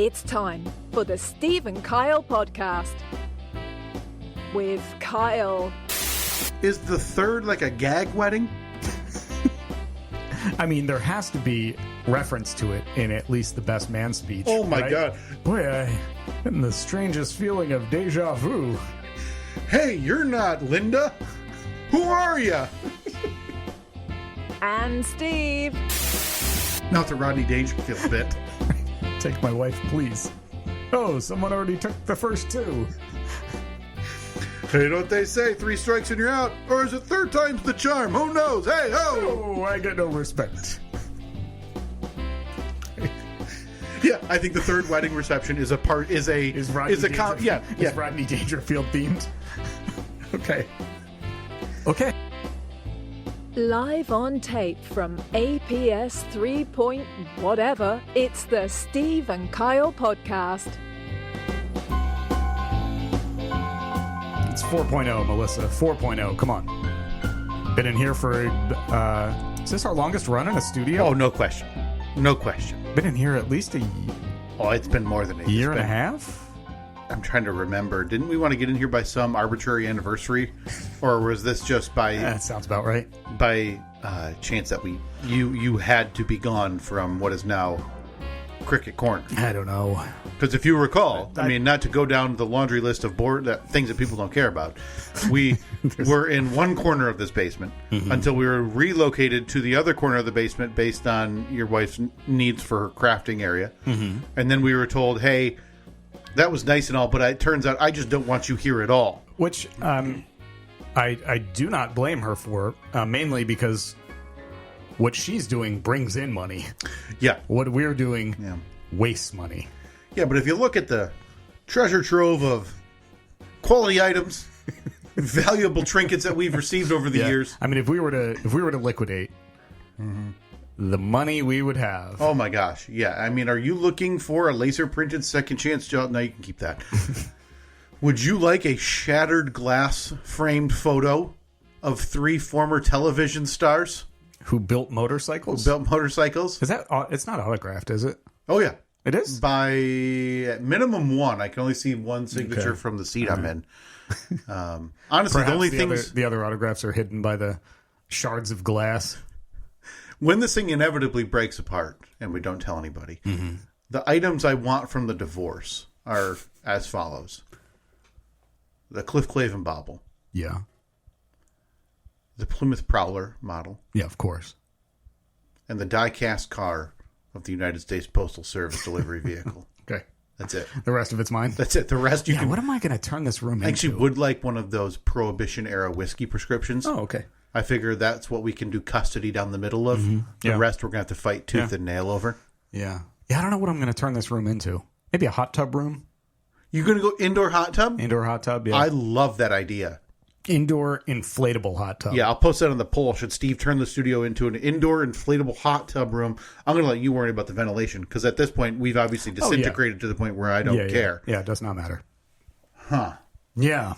It's time for the Steve and Kyle podcast. With Kyle. Is the third like a gag wedding? I mean, there has to be reference to it in at least the best man speech. Oh my right? God. Boy, I'm getting the strangest feeling of deja vu. Hey, you're not Linda. Who are you? And Steve. Not the Rodney Dangerfield bit. Take my wife, please. Oh, someone already took the first two. Hey, don't they say 3 strikes and you're out? Or is it third time's the charm? Who knows? Hey, ho! Oh, I get no respect. Yeah, I think the third wedding reception is Rodney Dangerfield themed. Okay. Live on tape from APS 3 point whatever, it's the Steve and Kyle podcast. It's 4.0, Melissa. 4.0. Come on. Been in here for, is this our longest run in a studio? Oh, no question. No question. Been in here at least It's been more than a year and a half? I'm trying to remember. Didn't we want to get in here by some arbitrary anniversary? Or was this just by... That sounds about right. By chance that you had to be gone from what is now Cricket Corner? I don't know. Because if you recall, I mean, not to go down the laundry list of things that people don't care about, we were in one corner of this basement until we were relocated to the other corner of the basement based on your wife's needs for her crafting area. And then we were told, hey, that was nice and all, but it turns out I just don't want you here at all. Which I do not blame her for, mainly because what she's doing brings in money. Yeah. What we're doing wastes money. Yeah, but if you look at the treasure trove of quality items, valuable trinkets that we've received over the years. I mean, if we were to liquidate the money we would have. Oh my gosh. Yeah. I mean, are you looking for a laser printed second chance job? No, you can keep that. Would you like a shattered glass framed photo of 3 former television stars who built motorcycles? Is that it's not autographed, is it? Oh yeah. It is? By at minimum 1. I can only see 1 signature from the seat I'm in. Honestly, perhaps the only things... The other autographs are hidden by the shards of glass. When this thing inevitably breaks apart, and we don't tell anybody, the items I want from the divorce are as follows. The Cliff Clavin bauble. Yeah. The Plymouth Prowler model. Yeah, of course. And the die-cast car of the United States Postal Service delivery vehicle. Okay. That's it. The rest of it's mine? That's it. The rest you can... What am I going to turn this room into? I actually would like one of those Prohibition-era whiskey prescriptions. Oh, okay. I figure that's what we can do custody down the middle of. The rest we're going to have to fight tooth and nail over. Yeah. Yeah, I don't know what I'm going to turn this room into. Maybe a hot tub room? You're going to go indoor hot tub? Indoor hot tub, yeah. I love that idea. Indoor inflatable hot tub. Yeah, I'll post that on the poll. Should Steve turn the studio into an indoor inflatable hot tub room? I'm going to let you worry about the ventilation, because at this point, we've obviously disintegrated to the point where I don't care. Yeah, it does not matter. Huh. Yeah.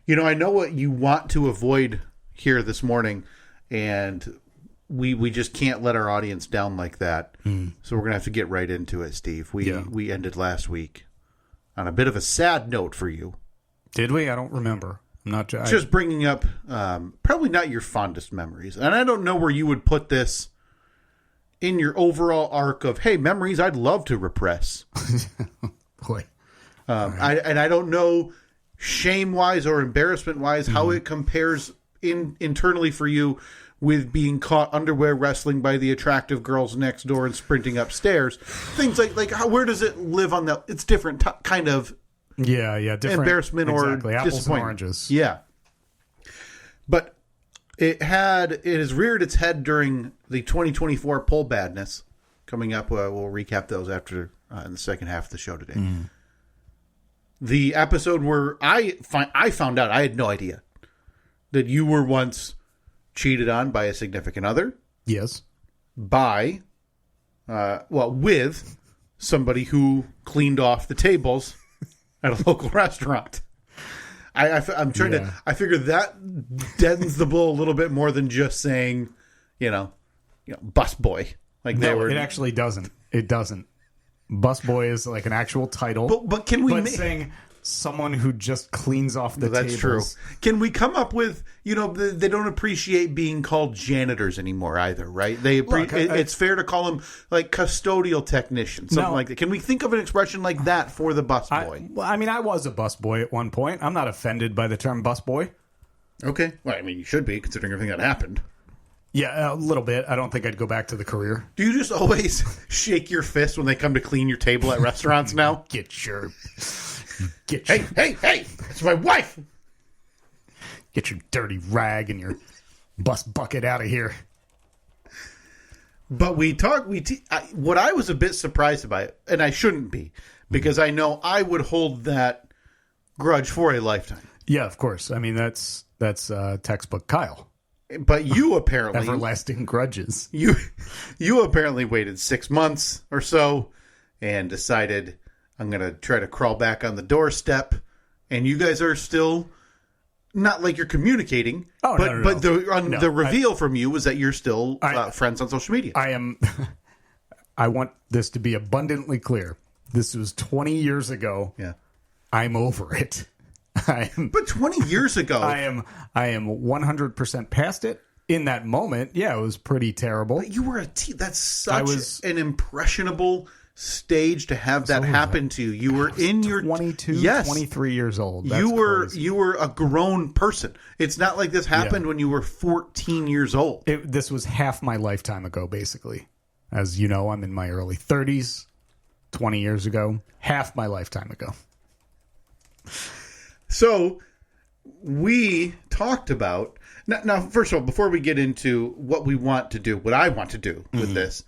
You know, I know what you want to avoid here this morning, and we just can't let our audience down like that. So we're going to have to get right into it, Steve. We ended last week on a bit of a sad note for you. Did we? I don't remember. I'm not just bringing up probably not your fondest memories. And I don't know where you would put this in your overall arc of, hey, memories I'd love to repress. Boy. I don't know shame-wise or embarrassment-wise how it compares internally for you with being caught underwear wrestling by the attractive girls next door and sprinting upstairs. Things like where does it live on that? It's different kind of different embarrassment or apples and disappointment. oranges. Yeah. But it has reared its head during the 2024 poll badness coming up. We'll recap those after in the second half of the show today. The episode where I found out, I had no idea, that you were once cheated on by a significant other. Yes. With somebody who cleaned off the tables at a local restaurant. I'm trying to. I figure that deadens the blow a little bit more than just saying, bus boy. Like no, it actually doesn't. It doesn't. busboy is like an actual title. But can we saying someone who just cleans off the That's tables. true. Can we come up with, they don't appreciate being called janitors anymore either, right? It's fair to call them like custodial technicians, something like that. Can we think of an expression like that for the busboy? I was a busboy at one point. I'm not offended by the term busboy. Okay. Well, I mean, you should be, considering everything that happened. Yeah, a little bit. I don't think I'd go back to the career. Do you just always shake your fist when they come to clean your table at restaurants now? Hey, it's my wife. Get your dirty rag and your bus bucket out of here. But what I was a bit surprised about, and I shouldn't be, because I know I would hold that grudge for a lifetime. Yeah, of course. I mean, that's textbook Kyle. But you apparently... Everlasting grudges. You apparently waited 6 months or so and decided, I'm going to try to crawl back on the doorstep. And you guys are still... Not like you're communicating, but the reveal from you was that you're still friends on social media. I am. I want this to be abundantly clear. This was 20 years ago. Yeah, I'm over it. But 20 years ago, I am 100% past it. In that moment, yeah, it was pretty terrible. But you were that's such an impressionable stage to have that happen to you. You were in your 22, 23 years old. That's crazy. You were a grown person. It's not like this happened when you were 14 years old. This was half my lifetime ago, basically. As you know, I'm in my early 30s. 20 years ago, half my lifetime ago. So we talked about now. First of all, before we get into what we want to do, what I want to do with this.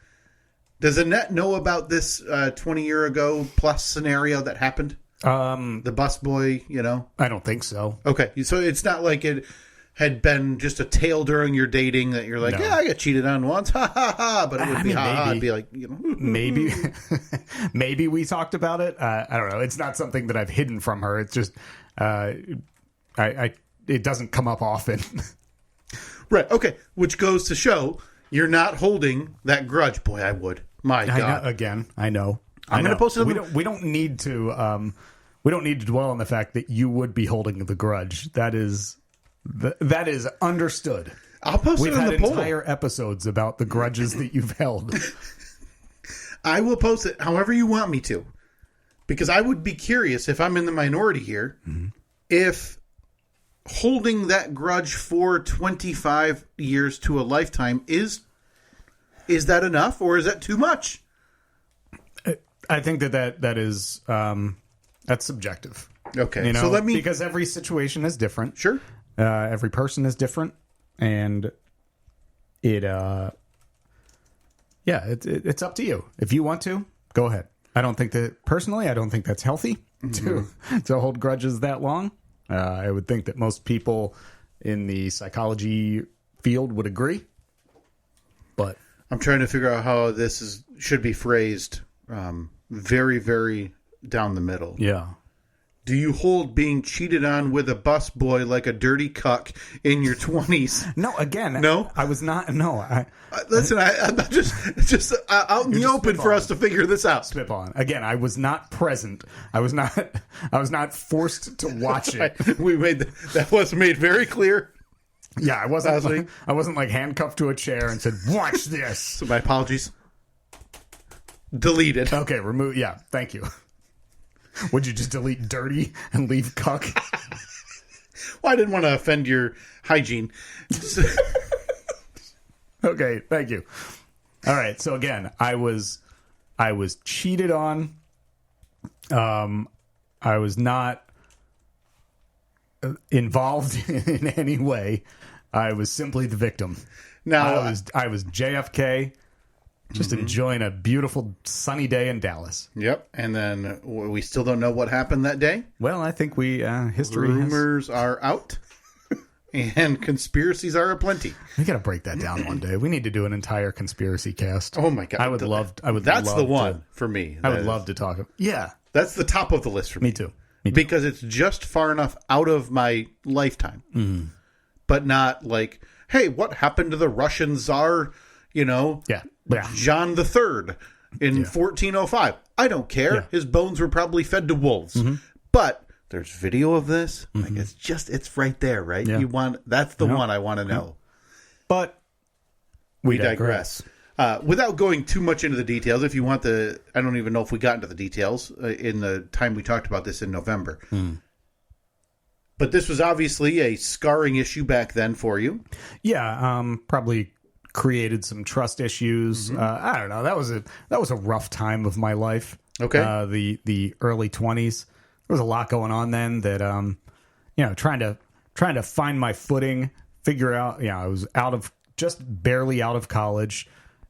Does Annette know about this 20-year ago plus scenario that happened? The busboy, I don't think so. Okay, so it's not like it had been just a tale during your dating that you're like, yeah, I got cheated on once, ha ha ha. But it would it'd be like, maybe, maybe we talked about it. I don't know. It's not something that I've hidden from her. It's just, it doesn't come up often. Right. Okay. Which goes to show. You're not holding that grudge. Boy, I would. My God. I know. I'm going to post it. We don't need to. We don't need to dwell on the fact that you would be holding the grudge. That is understood. I'll post it on the poll. We've had entire episodes about the grudges that you've held. I will post it however you want me to, because I would be curious if I'm in the minority here, if holding that grudge for 25 years to a lifetime is that enough, or is that too much? I think that is that's subjective. Okay, so because every situation is different. Sure, every person is different, and it's up to you. If you want to, go ahead. I don't think that's healthy to hold grudges that long. I would think that most people in the psychology field would agree. But I'm trying to figure out how this should be phrased very, very down the middle. Yeah. Do you hold being cheated on with a busboy like a dirty cuck in your 20s? No, again. No? I was not. No. Listen, I'm not just out in the open for us to figure this out. Spit on. Again, I was not present. I was not forced to watch it. We made that was made very clear. Yeah, I wasn't like handcuffed to a chair and said, "Watch this." So my apologies. Deleted. Okay, remove. Yeah, thank you. Would you just delete dirty and leave cuck? Well, I didn't want to offend your hygiene. Okay, thank you. All right, so again, I was cheated on. I was not involved in any way. I was simply the victim. Now I was JFK, just enjoying a beautiful sunny day in Dallas. Yep, and then we still don't know what happened that day. Well, I think rumors are out. And conspiracies are aplenty. We got to break that down one day. We need to do an entire conspiracy cast. Oh my God! I would love. That's the one for me. I would love to talk. Yeah, that's the top of the list for me. Me too. Because it's just far enough out of my lifetime, but not like, hey, what happened to the Russian Tsar? Yeah. John the Third. in 1405. I don't care. Yeah. His bones were probably fed to wolves. But there's video of this. Like it's right there, right? Yeah. That's the one I want to know. But we digress. Without going too much into the details, if you want I don't even know if we got into the details in the time we talked about this in November. But this was obviously a scarring issue back then for you. Yeah, probably created some trust issues. I don't know. That was a rough time of my life. Okay. The early 20s. There was a lot going on then that trying to find my footing, figure out, I was just barely out of college,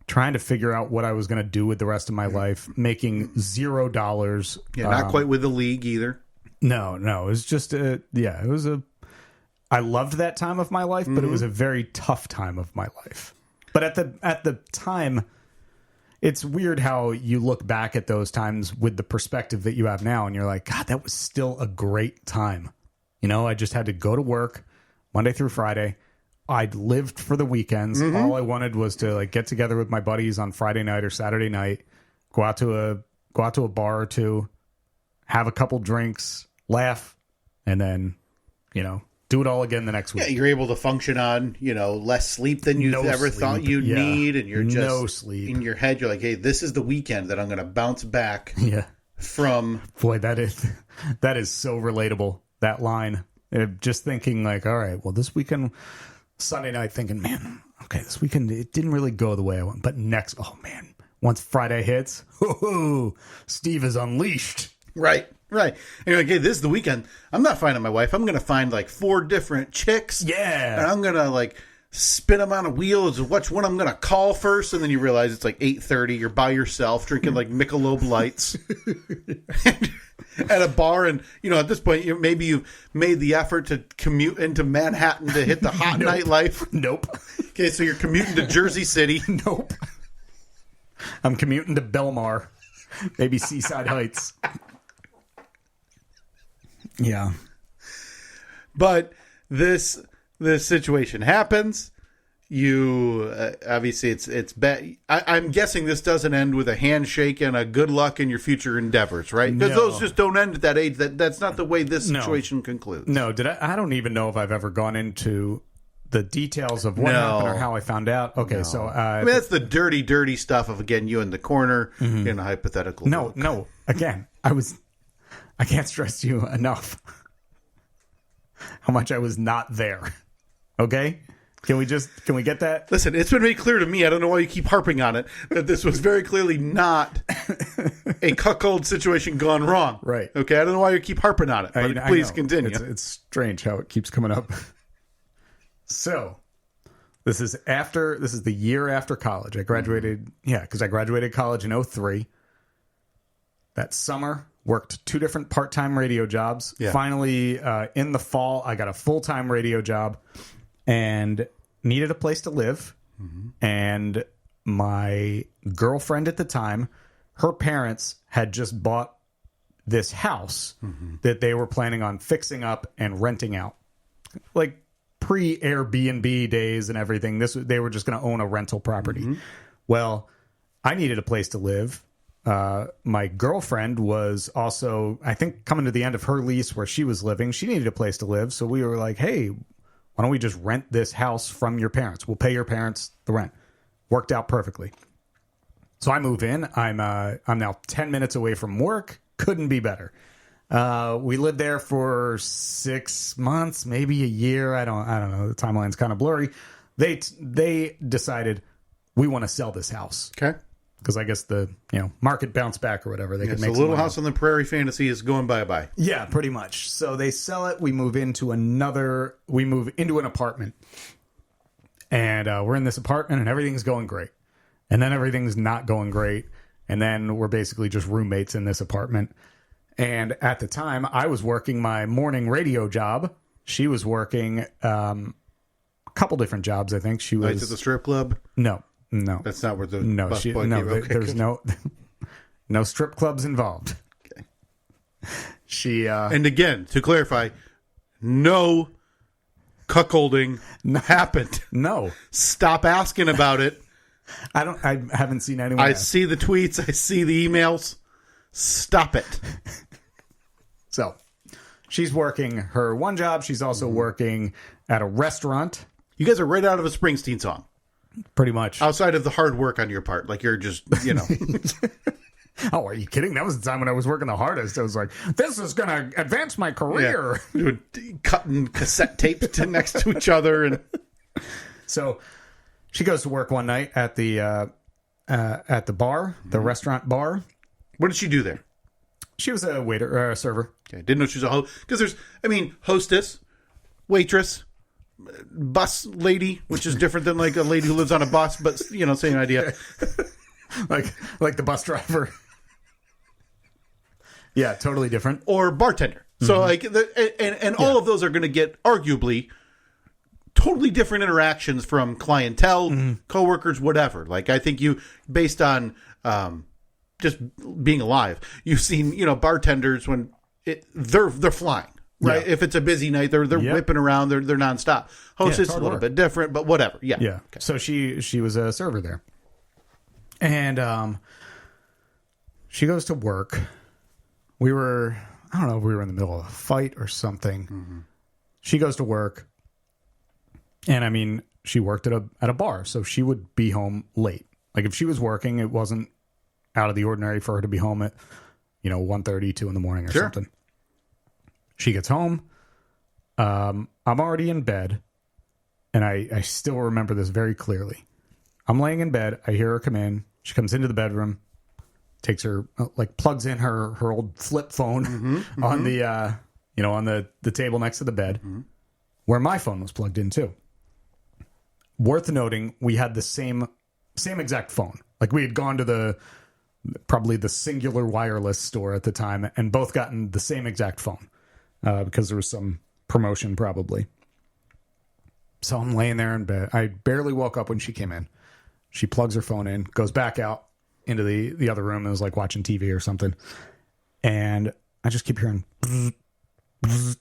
trying to figure out what I was going to do with the rest of my life, making $0. Yeah, not quite with the league either. No, it was just I loved that time of my life, but it was a very tough time of my life. But at the time, it's weird how you look back at those times with the perspective that you have now, and you're like, God, that was still a great time. I just had to go to work Monday through Friday. I'd lived for the weekends. All I wanted was to get together with my buddies on Friday night or Saturday night, go out to a bar or two, have a couple drinks, laugh, and then, do it all again the next week. Yeah, you're able to function on, less sleep than you ever thought you'd need. And you're just no sleep. In your head, you're like, hey, this is the weekend that I'm going to bounce back from. Boy, that is so relatable, that line. Just thinking all right, well, this weekend, Sunday night, thinking, man, okay, this weekend, it didn't really go the way I want. But once Friday hits, Steve is unleashed. Right. And you're like, hey, this is the weekend. I'm not finding my wife. I'm going to find 4 different chicks. Yeah. And I'm going to spin them on a wheel as to which one I'm going to call first. And then you realize it's 8:30. You're by yourself drinking Michelob Lights at a bar. And, at this point, maybe you've made the effort to commute into Manhattan to hit the hot nightlife. Nope. Okay, so you're commuting to Jersey City. Nope. I'm commuting to Belmar. Maybe Seaside Heights. Yeah. But this situation happens. You obviously it's bad. I'm guessing this doesn't end with a handshake and a good luck in your future endeavors, right? Because those just don't end at that age. That's not the way this situation concludes. No, I don't even know if I've ever gone into the details of what happened or how I found out. Okay, so that's the dirty stuff of you in the corner in a hypothetical. No. Again, I can't stress to you enough how much I was not there. Okay? Can we get that? Listen, it's been made clear to me, I don't know why you keep harping on it, that this was very clearly not a cuckold situation gone wrong. Right. Okay? I don't know why you keep harping on it, but please continue. It's strange how it keeps coming up. So, this is the year after college. I graduated, because I graduated college in 2003. That summer, worked 2 different part-time radio jobs. Yeah. Finally, in the fall, I got a full-time radio job and needed a place to live. And my girlfriend at the time, her parents had just bought this house that they were planning on fixing up and renting out. Pre-Airbnb days and everything. They were just going to own a rental property. Well, I needed a place to live. My girlfriend was also, I think, coming to the end of her lease where she was living. She needed a place to live. So we were like, hey, why don't we just rent this house from your parents? We'll pay your parents the rent. Worked out perfectly. So I move in. I'm now 10 minutes away from work. Couldn't be better. We lived there for 6 months, maybe a year. I don't know. The timeline's kind of blurry. They decided we want to sell this house. Okay. Because I guess the market bounced back or whatever. They could make a little house on the prairie fantasy is going bye-bye. Yeah, pretty much. So they sell it. We move into an apartment. And we're in this apartment and everything's going great. And then everything's not going great. And then we're basically just roommates in this apartment. And at the time, I was working my morning radio job. She was working a couple different jobs, I think. She was... Nights at the strip club? No. That's not where the there's no strip clubs involved. Okay. She and again, to clarify, no cuckolding happened. No. Stop asking about it. I haven't seen anyone. I see the tweets. I see the emails. Stop it. So she's working her one job. She's also working at a restaurant. You guys are right out of a Springsteen song. Pretty much. Outside of the hard work on your part. Like you're just, Oh, are you kidding? That was the time when I was working the hardest. I was like, this is going to advance my career. Yeah. Cutting cassette tapes next to each other. And so she goes to work one night at the bar, the restaurant bar. What did she do there? She was a waiter or a server. Okay. Didn't know she was a host. Because there's, hostess, waitress, bus lady, which is different than like a lady who lives on a bus, but, same idea. like the bus driver. Yeah, totally different. Or bartender. So all of those are going to get arguably totally different interactions from clientele, coworkers, whatever. Like I think based on just being alive, you've seen bartenders when they're flying. Right, yeah. If it's a busy night, they're whipping around, they're nonstop. Hostess a little bit different, but whatever. Yeah. Okay. So she was a server there, and she goes to work. I don't know if we were in the middle of a fight or something. Mm-hmm. She goes to work, and she worked at a bar, so she would be home late. Like if she was working, it wasn't out of the ordinary for her to be home at 1:30, 2 in the morning or something. She gets home. I'm already in bed, and I still remember this very clearly. I'm laying in bed. I hear her come in. She comes into the bedroom, takes her plugs in her old flip phone on the on the table next to the bed, where my phone was plugged in too. Worth noting, we had the same exact phone. Like we had gone to probably the Singular Wireless store at the time, and both gotten the same exact phone. Because there was some promotion probably. So I'm laying there in bed. I barely woke up when she came in. She plugs her phone in, goes back out into the other room and was like watching TV or something. And I just keep hearing. Bzz, bzz,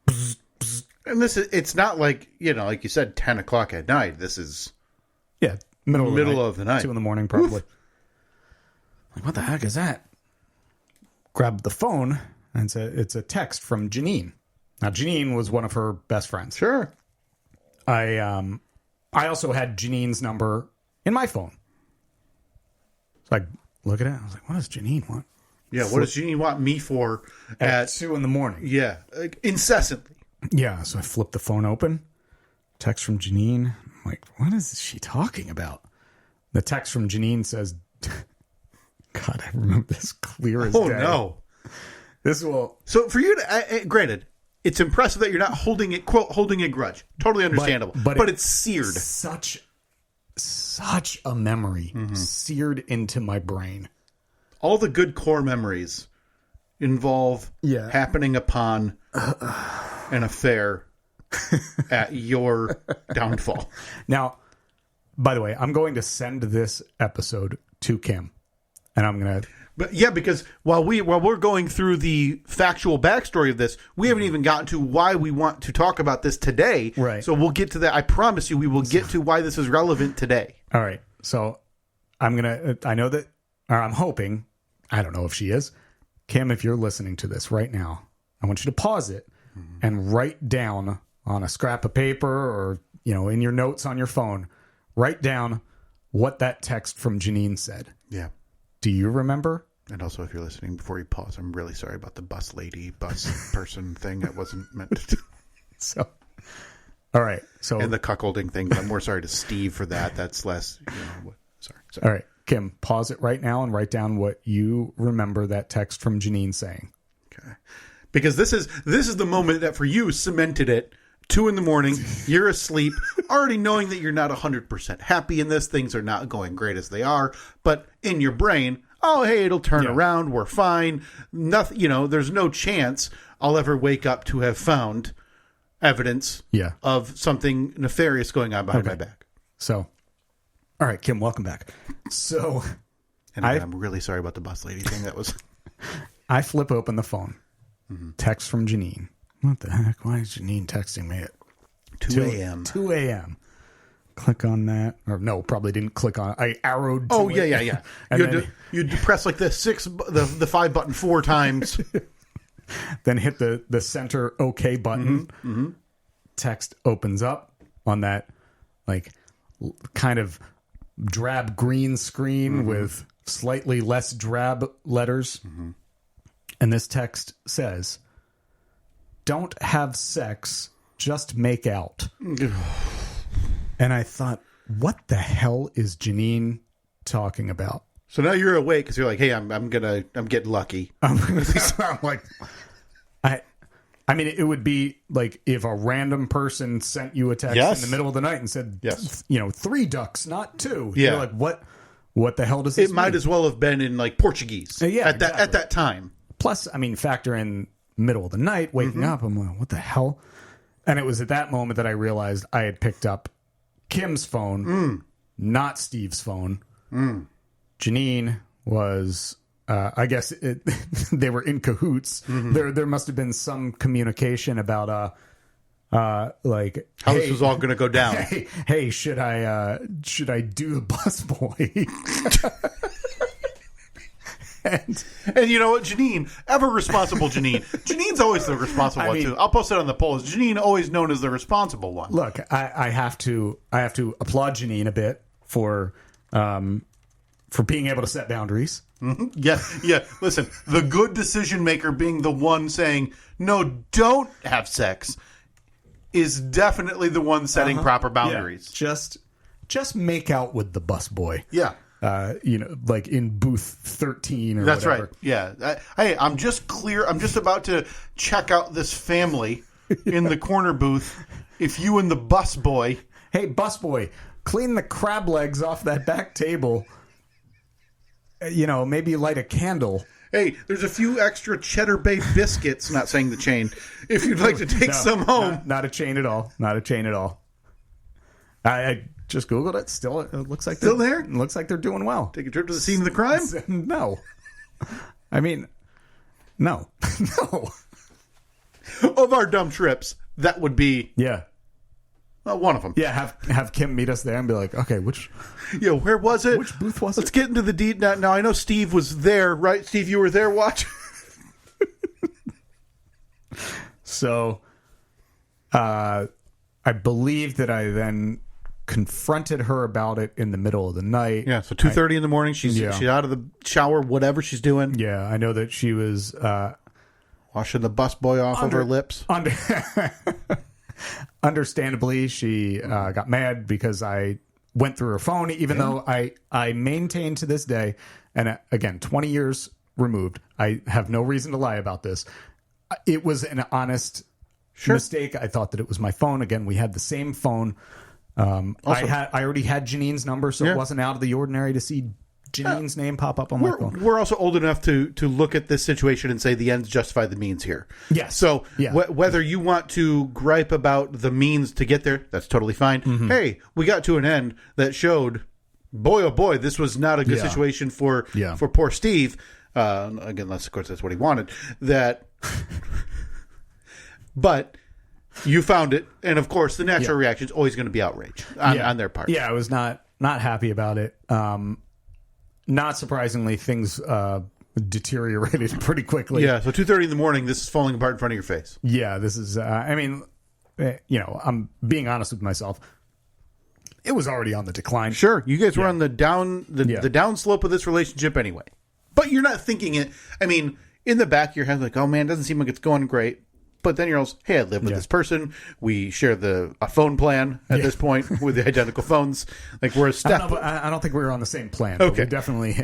bzz, bzz. And it's not like, like you said, 10 o'clock at night. This is. Yeah, middle of the night. 2 in the morning probably. Like, what the heck is that? Grab the phone. And it's a text from Janine. Now, Janine was one of her best friends. Sure. I also had Janine's number in my phone. So I look at it. I was like, what does Janine want? Yeah, what does Janine want me for at 2 in the morning? Yeah, incessantly. Yeah, so I flipped the phone open. Text from Janine. I'm like, what is she talking about? The text from Janine says, God, I remember this clear as day. Oh, no. So for you to, granted, it's impressive that you're not holding a grudge. Totally understandable. But it's seared. Such a memory seared into my brain. All the good core memories involve happening upon an affair at your downfall. Now, by the way, I'm going to send this episode to Kim, and I'm going to. But yeah, because while we're going through the factual backstory of this, we haven't even gotten to why we want to talk about this today. Right. So we'll get to that. I promise you, we will get to why this is relevant today. All right. So I'm hoping, I don't know if she is, Kim, if you're listening to this right now, I want you to pause it and write down on a scrap of paper or, in your notes on your phone, write down what that text from Janine said. Yeah. Do you remember? And also, if you're listening, before you pause, I'm really sorry about the bus person thing. That wasn't meant to. So, all right. So, and the cuckolding thing. I'm more sorry to Steve for that. That's less. Sorry. All right, Kim, pause it right now and write down what you remember that text from Janine saying. Okay. Because this is the moment that for you cemented it. 2 in the morning, you're asleep, already knowing that you're not 100% happy in this. Things are not going great as they are, but in your brain, oh, hey, it'll turn around. We're fine. Nothing, there's no chance I'll ever wake up to have found evidence of something nefarious going on behind my back. So, all right, Kim, welcome back. So, and I'm really sorry about the bus lady thing. That was. I flip open the phone. Text from Janine. What the heck? Why is Janine texting me at 2 a.m.? 2 a.m. click on that. Or no, probably didn't click on it. I arrowed to Oh, it. yeah. And You'd press like the 5 button 4 times. then hit the center OK button. Mm-hmm. Text opens up on that like kind of drab green screen with slightly less drab letters. And this text says, "Don't have sex, just make out." And I thought, what the hell is Janine talking about? So now you're awake because you're like, hey, I'm getting lucky. I'm like, I mean, it would be like if a random person sent you a text in the middle of the night and said, 3 ducks, not 2. Yeah. You're like, what the hell does this mean? Might as well have been in like Portuguese at that time. Plus, I mean, factor in middle of the night, waking up. I'm like, what the hell? And it was at that moment that I realized I had picked up Kim's phone, not Steve's phone. Janine was, I guess they were in cahoots. There must have been some communication about, like how this was all going to go down. Hey, should I do the busboy? And you know what, Janine, ever responsible Janine. Janine's always the responsible one too. I'll post it on the polls. Janine always known as the responsible one. Look, I have to applaud Janine a bit for being able to set boundaries. Yeah. Listen, the good decision maker being the one saying no, don't have sex, is definitely the one setting proper boundaries. Yeah. Just make out with the busboy. Yeah. Like in booth 13 or That's whatever. right. Yeah. Hey, I'm just about to check out this family in the corner booth. If you and the busboy. Hey, busboy, clean the crab legs off that back table. Maybe light a candle. Hey, there's a few extra Cheddar Bay biscuits, not saying the chain, if you'd like to take some home. Not a chain at all. Not a chain at all. I just Googled it. Still, it looks like still there. It looks like they're doing well. Take a trip to the scene of the crime? No. I mean, no. No. Of our dumb trips, that would be one of them. Yeah, have Kim meet us there and be like, okay, where was it? Which booth was it? Let's get into the deed. Now, I know Steve was there, right? Steve, you were there watching? So, I believe that I then confronted her about it in the middle of the night. Yeah, so 2:30 in the morning, she's out of the shower, whatever she's doing. Yeah, I know that she was washing the busboy off of her lips. Understandably, she got mad because I went through her phone, even though I maintain to this day, and again, 20 years removed, I have no reason to lie about this. It was an honest mistake. I thought that it was my phone. Again, we had the same phone. I already had Janine's number, so it wasn't out of the ordinary to see Janine's name pop up on my phone. We're also old enough to look at this situation and say the ends justify the means here. Yes. So whether you want to gripe about the means to get there, that's totally fine. Hey, we got to an end that showed, boy, oh boy, this was not a good situation for poor Steve. Again, unless, of course, that's what he wanted. But you found it, and of course, the natural reaction is always going to be outrage on their part. Yeah, I was not happy about it. Not surprisingly, things deteriorated pretty quickly. Yeah, so 2:30 in the morning, this is falling apart in front of your face. Yeah, this is. I'm being honest with myself. It was already on the decline. Sure, you guys were on the down slope of this relationship anyway, but you're not thinking it. I mean, in the back of your head, like, oh man, it doesn't seem like it's going great. But then you're also, hey, I live with this person. We share a phone plan at this point with the identical phones. Like, we're a step. I don't think we were on the same plan. Okay. But we definitely,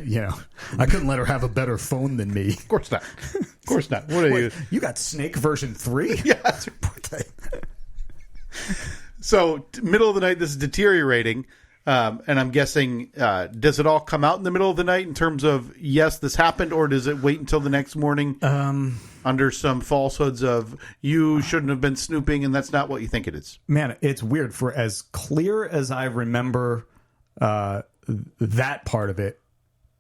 I couldn't let her have a better phone than me. Of course not. Of course not. What are you? You got Snake version 3? Yeah. That's So, middle of the night, this is deteriorating. And I'm guessing, does it all come out in the middle of the night in terms of, yes, this happened, or does it wait until the next morning under some falsehoods of you shouldn't have been snooping and that's not what you think it is? Man, it's weird. For as clear as I remember that part of it,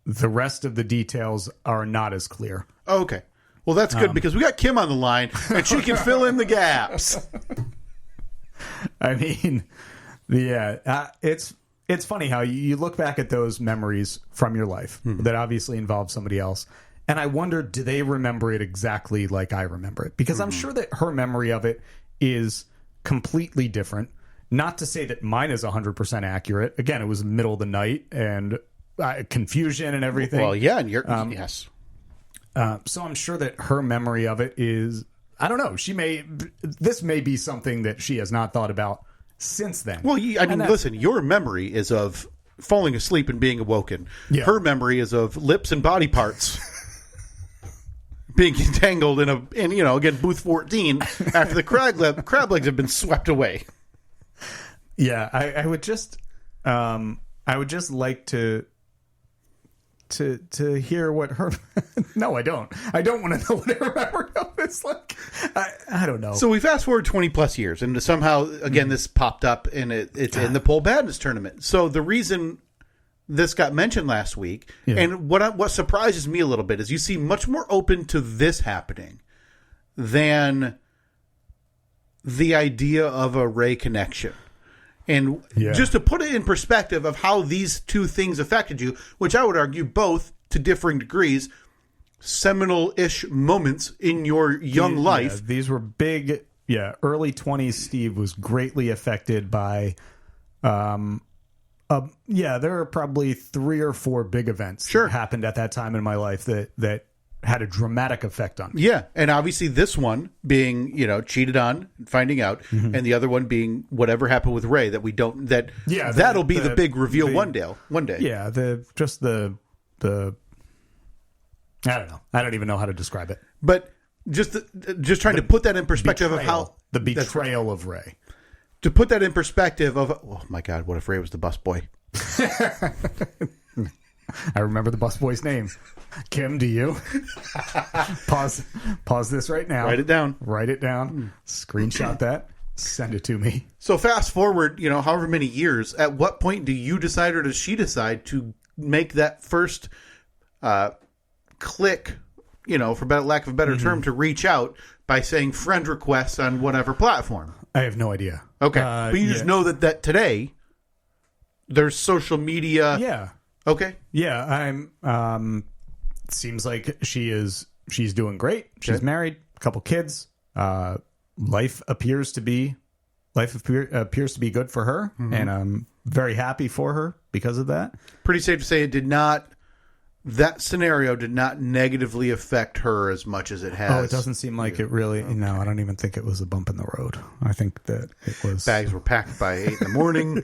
the rest of the details are not as clear. Okay. Well, that's good because we got Kim on the line and she can fill in the gaps. I mean... It's funny how you look back at those memories from your life that obviously involve somebody else. And I wonder, do they remember it exactly like I remember it? Because I'm sure that her memory of it is completely different. Not to say that mine is 100% accurate. Again, it was the middle of the night and confusion and everything. Well, yeah, and yes. So I'm sure that her memory of it is, I don't know, this may be something that she has not thought about since then. Well, listen, your memory is of falling asleep and being awoken. Yeah. Her memory is of lips and body parts being entangled in again, booth 14 after the crab legs have been swept away. Yeah, I would just like to hear what her. No, I don't. I don't want to know what her memory of it's like. I don't know. So we fast forward 20 plus years, and somehow again this popped up, and it's in the Pole Badness tournament. So the reason this got mentioned last week, and what surprises me a little bit is you seem much more open to this happening than the idea of a Ray connection. And just to put it in perspective of how these two things affected you, which I would argue both to differing degrees, seminal-ish moments in your young life. These were big, early 20s Steve was greatly affected by, there are probably 3 or 4 big events that happened at that time in my life that had a dramatic effect on me. Yeah, and obviously this one being, cheated on, finding out, and the other one being whatever happened with Ray that we don't, that'll be the big reveal one day. Yeah, the I don't know. I don't even know how to describe it. But just trying to put that in perspective of how the betrayal of Ray. To put that in perspective of, oh my God, what if Ray was the busboy? I remember the busboy's name. Kim, do you? Pause this right now. Write it down. Screenshot that. Send it to me. So fast forward, however many years, at what point do you decide or does she decide to make that first click, for lack of a better term, to reach out by saying friend request on whatever platform? I have no idea. Okay. But you just know that today there's social media. Yeah. Okay. Yeah. Seems like she's doing great. She's married, a couple kids. Life appears to be good for her, and I'm very happy for her because of that. Pretty safe to say that scenario did not negatively affect her as much as it has. Oh, it doesn't seem like it really. Okay. No, I don't even think it was a bump in the road. I think that it was. Bags were packed by 8 in the morning.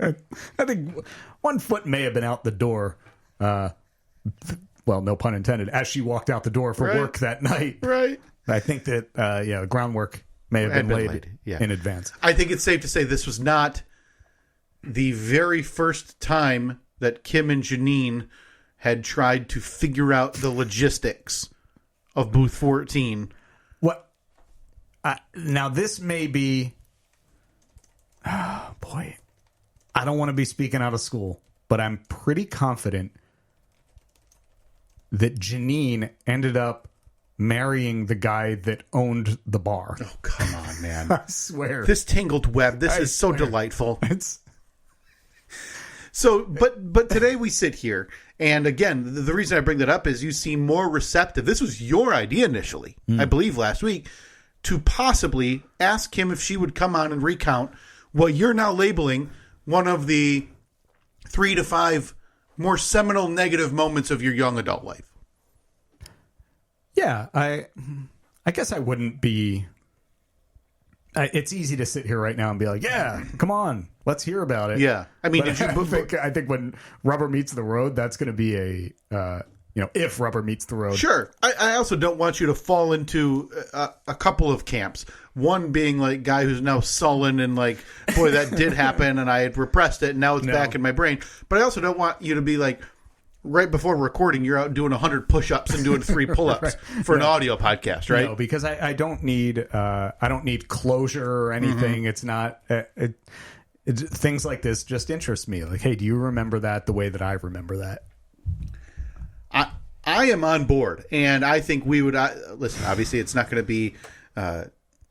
I think one foot may have been out the door. Well, no pun intended, as she walked out the door for work that night. Right. I think that, the groundwork may have been laid in advance. I think it's safe to say this was not the very first time that Kim and Janine had tried to figure out the logistics of Booth 14. What? Now, this may be... Oh, boy. I don't want to be speaking out of school, but I'm pretty confident that Janine ended up marrying the guy that owned the bar. Oh, come on, man. I swear. This tangled web, this is so delightful. So, but today we sit here, and again, the reason I bring that up is you seem more receptive. This was your idea initially, I believe last week, to possibly ask him if she would come on and recount what you're now labeling one of the 3 to 5 more seminal negative moments of your young adult life. Yeah, I guess I wouldn't be... it's easy to sit here right now and be like, yeah, come on, let's hear about it. Yeah. I mean, I think when rubber meets the road, that's going to be if rubber meets the road. Sure. I also don't want you to fall into a couple of camps. One being like guy who's now sullen and like, boy, that did happen and I had repressed it and now it's back in my brain. But I also don't want you to be like, right before recording, you're out doing 100 push-ups and doing 3 pull-ups for an audio podcast, right? No, because I don't need closure or anything. It's not things like this just interest me. Like, hey, do you remember that the way that I remember that? I am on board, and I think we would listen. Obviously, it's not going to be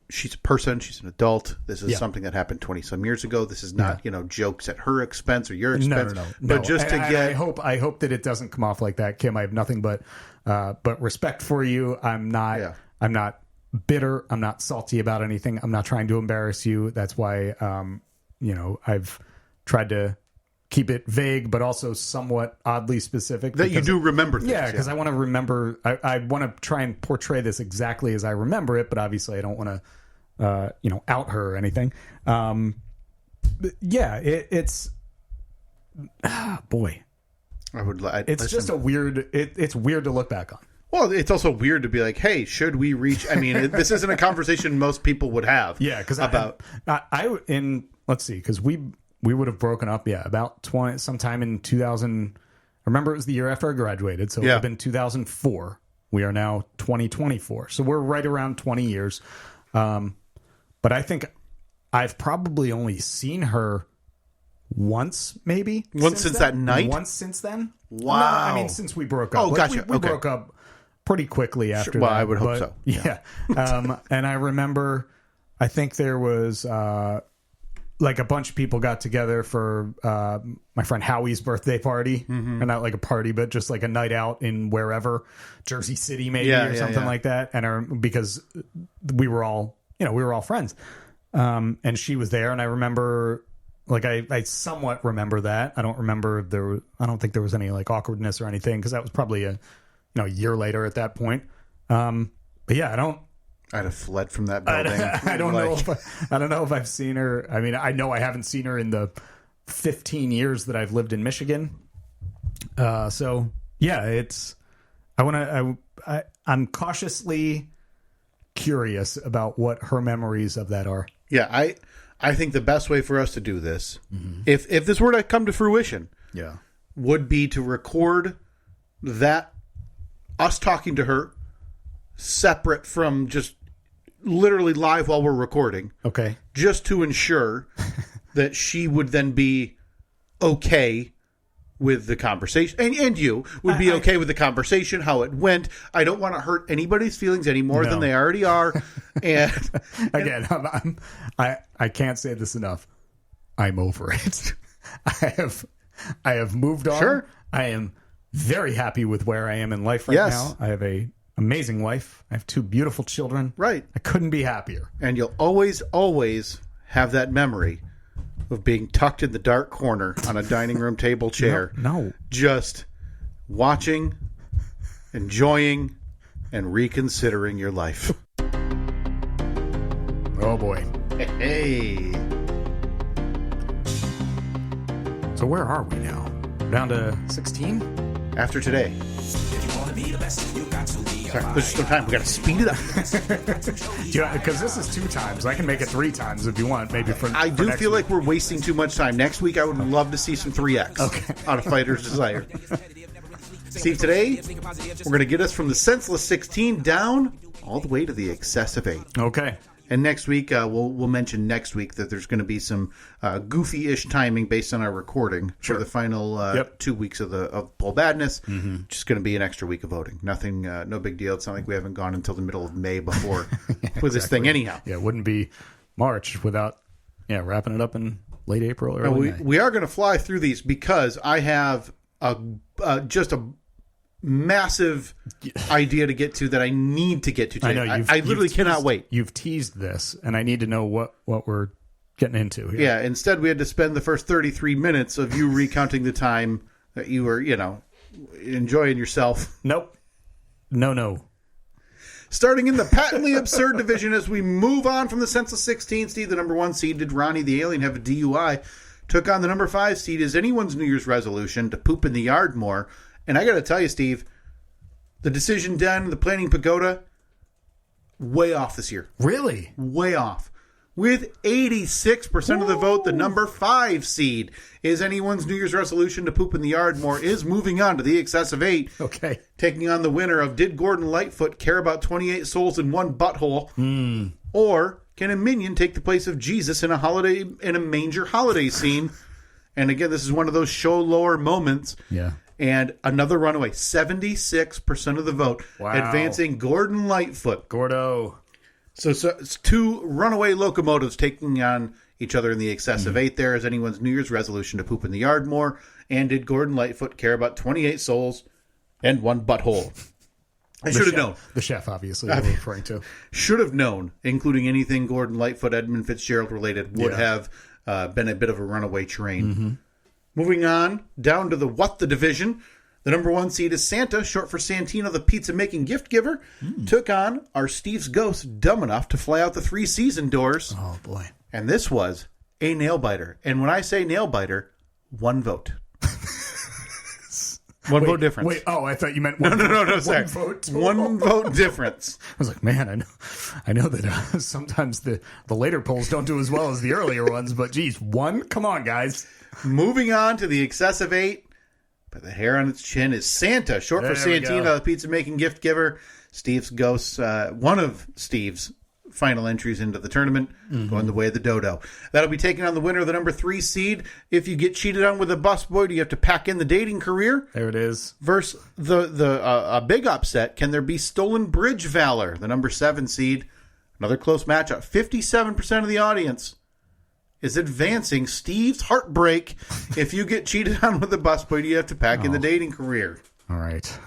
she's a person, she's an adult. This is Yeah. something that happened 20-some years ago. This is not, jokes at her expense or your No, expense. no. But just to get... I hope that it doesn't come off like that, Kim. I have nothing but respect for you. I'm not bitter. I'm not salty about anything. I'm not trying to embarrass you. That's why, I've tried to keep it vague, but also somewhat oddly specific. That you do remember things. Yeah, because I want to remember. I want to try and portray this exactly as I remember it, but obviously I don't want to, out her or anything. It's boy. It's just a weird. It's weird to look back on. Well, it's also weird to be like, hey, should we reach? I mean, this isn't a conversation most people would have. Yeah, because about let's see, because we would have broken up. Yeah, about sometime in 2000. I remember it was the year after I graduated, so it would have been 2004. We are now 2024, so we're right around 20 years. But I think I've probably only seen her once, maybe since that night. Once since then. Wow. No, I mean, since we broke up. Oh, gotcha. We Okay. broke up pretty quickly after that. Well, I would hope so. Yeah. And I remember, I think there was like a bunch of people got together for my friend Howie's birthday party. Mm-hmm. Or not like a party, but just like a night out in wherever, Jersey City maybe or something like that. And because we were all friends. And she was there, and I remember, like, I somewhat remember that. I don't remember I don't think there was any like awkwardness or anything, because that was probably a year later at that point. But yeah, I'd have fled from that building. I don't know if I've seen her. I mean, I know I haven't seen her in the 15 years that I've lived in Michigan. So yeah, I'm cautiously curious about what her memories of that are. Yeah, I think the best way for us to do this, if this were to come to fruition, would be to record that, us talking to her, separate from just literally live while we're recording. Okay. Just to ensure that she would then be okay with the conversation. And you would be okay with the conversation, how it went. I don't want to hurt anybody's feelings any more than they already are. And again, I can't say this enough. I'm over it. I have moved on. Sure. I am very happy with where I am in life right now. I have a amazing wife. I have 2 beautiful children. Right. I couldn't be happier. And you'll always have that memory of being tucked in the dark corner on a dining room table chair. No. Just watching, enjoying, and reconsidering your life. Oh, boy. Hey. So where are we now? We're down to 16? After today. Sorry, there's some time. We got to speed it up. Because this is 2 times. I can make it 3 times if you want. Maybe I do feel like we're wasting too much time. Next week, I would love to see some 3X out of Fighter's Desire. Steve, today, we're going to get us from the senseless 16 down all the way to the excessive 8. Okay. And next week, we'll mention next week that there's going to be some goofy-ish timing based on our recording for the final 2 weeks of Poll Badness. Mm-hmm. Just going to be an extra week of voting. Nothing, no big deal. It's not like we haven't gone until the middle of May before with this thing anyhow. Yeah, it wouldn't be March without wrapping it up in late April or early May. We are going to fly through these because I have just a massive idea to get to that I need to get to today. I literally cannot wait. You've teased this, and I need to know what we're getting into here. Yeah, instead we had to spend the first 33 minutes of you recounting the time that you were, enjoying yourself. Nope. No. Starting in the patently absurd division as we move on from the senseless 16, Steve, the number 1 seed, did Ronnie the Alien have a DUI? Took on the number 5 seed. Is anyone's New Year's resolution to poop in the yard more? And I got to tell you, Steve, the decision down in the Planning Pagoda, way off this year. Really? Way off. With 86% of the vote, the number 5 seed is anyone's New Year's resolution to poop in the yard more is moving on to the excessive 8. Okay. Taking on the winner of did Gordon Lightfoot care about 28 souls in one butthole? Or can a minion take the place of Jesus in a manger holiday scene? And again, this is one of those show lower moments. Yeah. And another runaway, 76% of the vote, advancing Gordon Lightfoot. Gordo. So it's two runaway locomotives taking on each other in the excess of 8 there as anyone's New Year's resolution to poop in the yard more. And did Gordon Lightfoot care about 28 souls and 1 butthole? I should have known. The chef, obviously, we're referring to. Should have known, including anything Gordon Lightfoot, Edmund Fitzgerald related, would have been a bit of a runaway train. Moving on, down to the What the Division. The number 1 seed is Santa, short for Santino, the pizza-making gift giver, took on our Steve's ghost, dumb enough to fly out the 3 season doors. Oh, boy. And this was a nail-biter. And when I say nail-biter, 1 vote. Vote difference. Wait, I thought you meant no, sorry. 1 vote. 1 vote difference. I was like, man, I know that sometimes the later polls don't do as well as the earlier ones, but geez, 1? Come on, guys. Moving on to the excessive 8. But the hair on its chin is Santa, short for Santino, the pizza-making gift giver. Steve's ghost, one of Steve's final entries into the tournament, going the way of the dodo. That'll be taking on the winner of the number 3 seed. If you get cheated on with a busboy, do you have to pack in the dating career? There it is. Versus a big upset, can there be stolen bridge valor? The number 7 seed. Another close matchup. 57% of the audience is advancing Steve's heartbreak. If you get cheated on with a busboy, do you have to pack in the dating career? All right.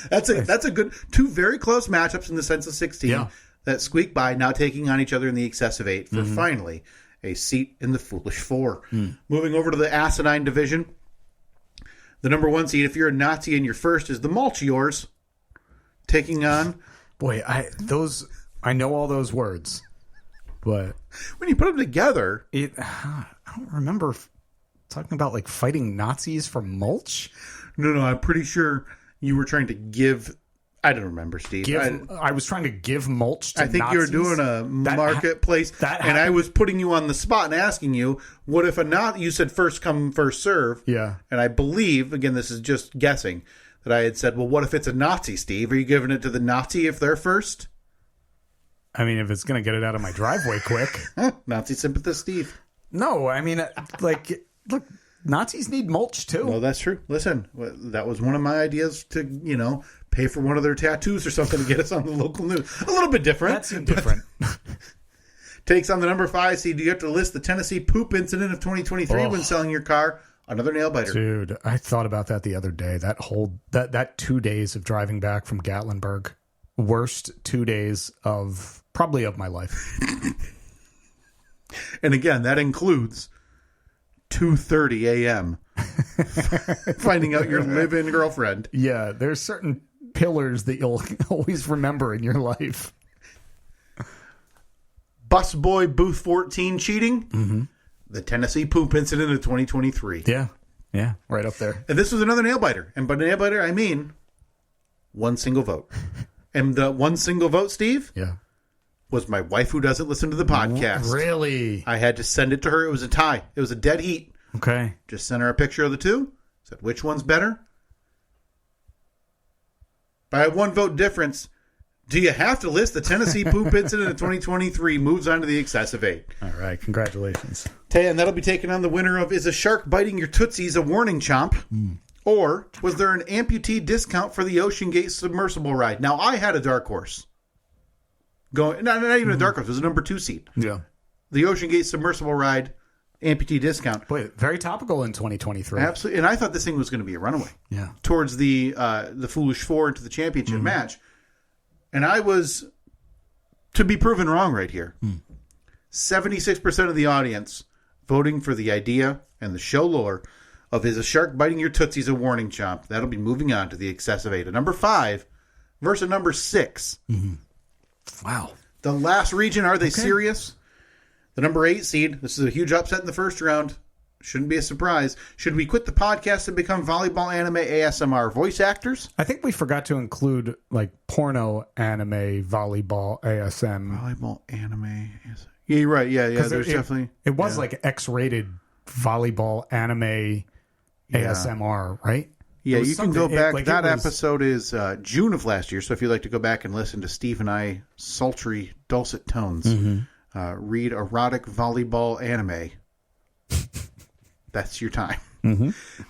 That's a good 2 very close matchups in the sense of 16 that squeak by, now taking on each other in the excessive 8 for finally a seat in the Foolish 4. Moving over to the asinine division, the number 1 seed, if you're a Nazi in your first, is the Malt yours, taking on. Boy, I know all those words, but when you put them together, I don't remember talking about like fighting Nazis for mulch. No, I'm pretty sure you were trying to give. I don't remember, Steve. I was trying to give mulch to I think Nazis. you were doing a marketplace, and I was putting you on the spot and asking you, what if a Nazi, you said first come, first serve. Yeah. And I believe, again, this is just guessing, that I had said, well, what if it's a Nazi, Steve? Are you giving it to the Nazi if they're first? I mean, if it's going to get it out of my driveway quick. Nazi sympathist, Steve. No, I mean, look, Nazis need mulch too. Well, that's true. Listen, that was one of my ideas to, pay for one of their tattoos or something to get us on the local news. A little bit different. That seemed different. Takes on the number 5 seed. You have to list the Tennessee poop incident of 2023 when selling your car. Another nail biter. Dude, I thought about that the other day. That 2 days of driving back from Gatlinburg. Worst 2 days of my life. And again, that includes 2:30 a.m. finding out your live-in girlfriend. Yeah, there's certain pillars that you'll always remember in your life. Busboy Booth 14 cheating. The Tennessee poop incident of 2023. Yeah, right up there. And this was another nail biter. And by nail biter, I mean 1 single vote. And the 1 single vote, Steve? Yeah. Was my wife who doesn't listen to the podcast. Really? I had to send it to her. It was a tie. It was a dead heat. Okay. Just sent her a picture of the 2. Said, which one's better? By a 1 vote difference, do you have to list the Tennessee poop incident of 2023? Moves on to the excessive 8. All right. Congratulations. And that'll be taking on the winner of Is a Shark Biting Your Tootsies a Warning Chomp? Or was there an amputee discount for the Ocean Gate submersible ride? Now, I had a dark horse. Not even a dark horse. It was a number 2 seed. Yeah. The Ocean Gate submersible ride, amputee discount. Boy, very topical in 2023. Absolutely. And I thought this thing was going to be a runaway. Yeah. Towards the Foolish 4 into the championship match. And I was, to be proven wrong right here, 76% of the audience voting for the idea and the show lore of Is a Shark Biting Your Tootsies a Warning Chomp? That'll be moving on to the excessive 8. A number 5 versus number 6. Wow. The last region, are they serious? The number 8 seed, this is a huge upset in the first round. Shouldn't be a surprise. Should we quit the podcast and become volleyball anime ASMR voice actors? I think we forgot to include porno anime volleyball ASM. Volleyball anime. Yeah, you're right. Yeah. There's definitely. It was X-rated volleyball anime ASMR, right? Yeah, you can go back. That episode is June of last year. So if you'd like to go back and listen to Steve and I sultry, dulcet tones, read erotic volleyball anime. That's your time.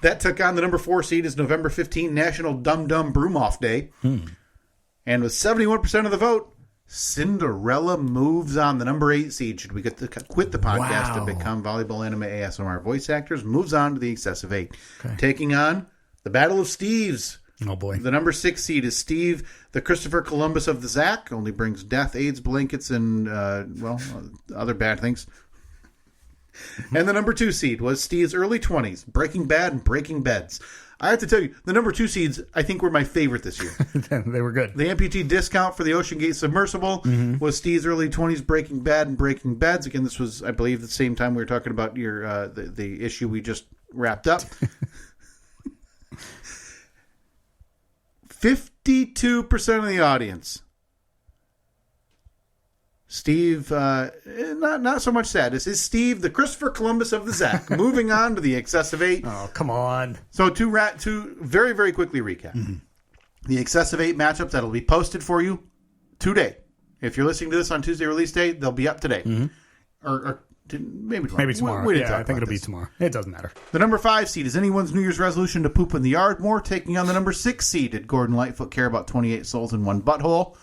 That took on the number 4 seed is November 15, National Dum Dum Broom Off Day. And with 71% of the vote, Cinderella moves on. The number 8 seed, should we get to quit the podcast to become volleyball anime ASMR voice actors, moves on to the excessive 8. Okay. Taking on the Battle of Steves. Oh, boy. The number 6 seed is Steve, the Christopher Columbus of the Zack. Only brings death, AIDS, blankets, and, other bad things. And the number 2 seed was Steve's early 20s, Breaking Bad and Breaking Beds. I have to tell you, the number 2 seeds, I think, were my favorite this year. They were good. The amputee discount for the Ocean Gate Submersible was Steve's early 20s, Breaking Bad and Breaking Beds. Again, this was, I believe, the same time we were talking about your the issue we just wrapped up. 52% of the audience. Steve, not so much sad. This is Steve, the Christopher Columbus of the Zack. Moving on to the excessive 8. Oh, come on. So to very, very quickly recap. The excessive 8 matchups that'll be posted for you today. If you're listening to this on Tuesday release date, they'll be up today. Or maybe tomorrow. Maybe tomorrow. I think it'll be tomorrow. It doesn't matter. The number 5 seed is anyone's New Year's resolution to poop in the yard more, taking on the number 6 seed. Did Gordon Lightfoot care about 28 souls in one butthole?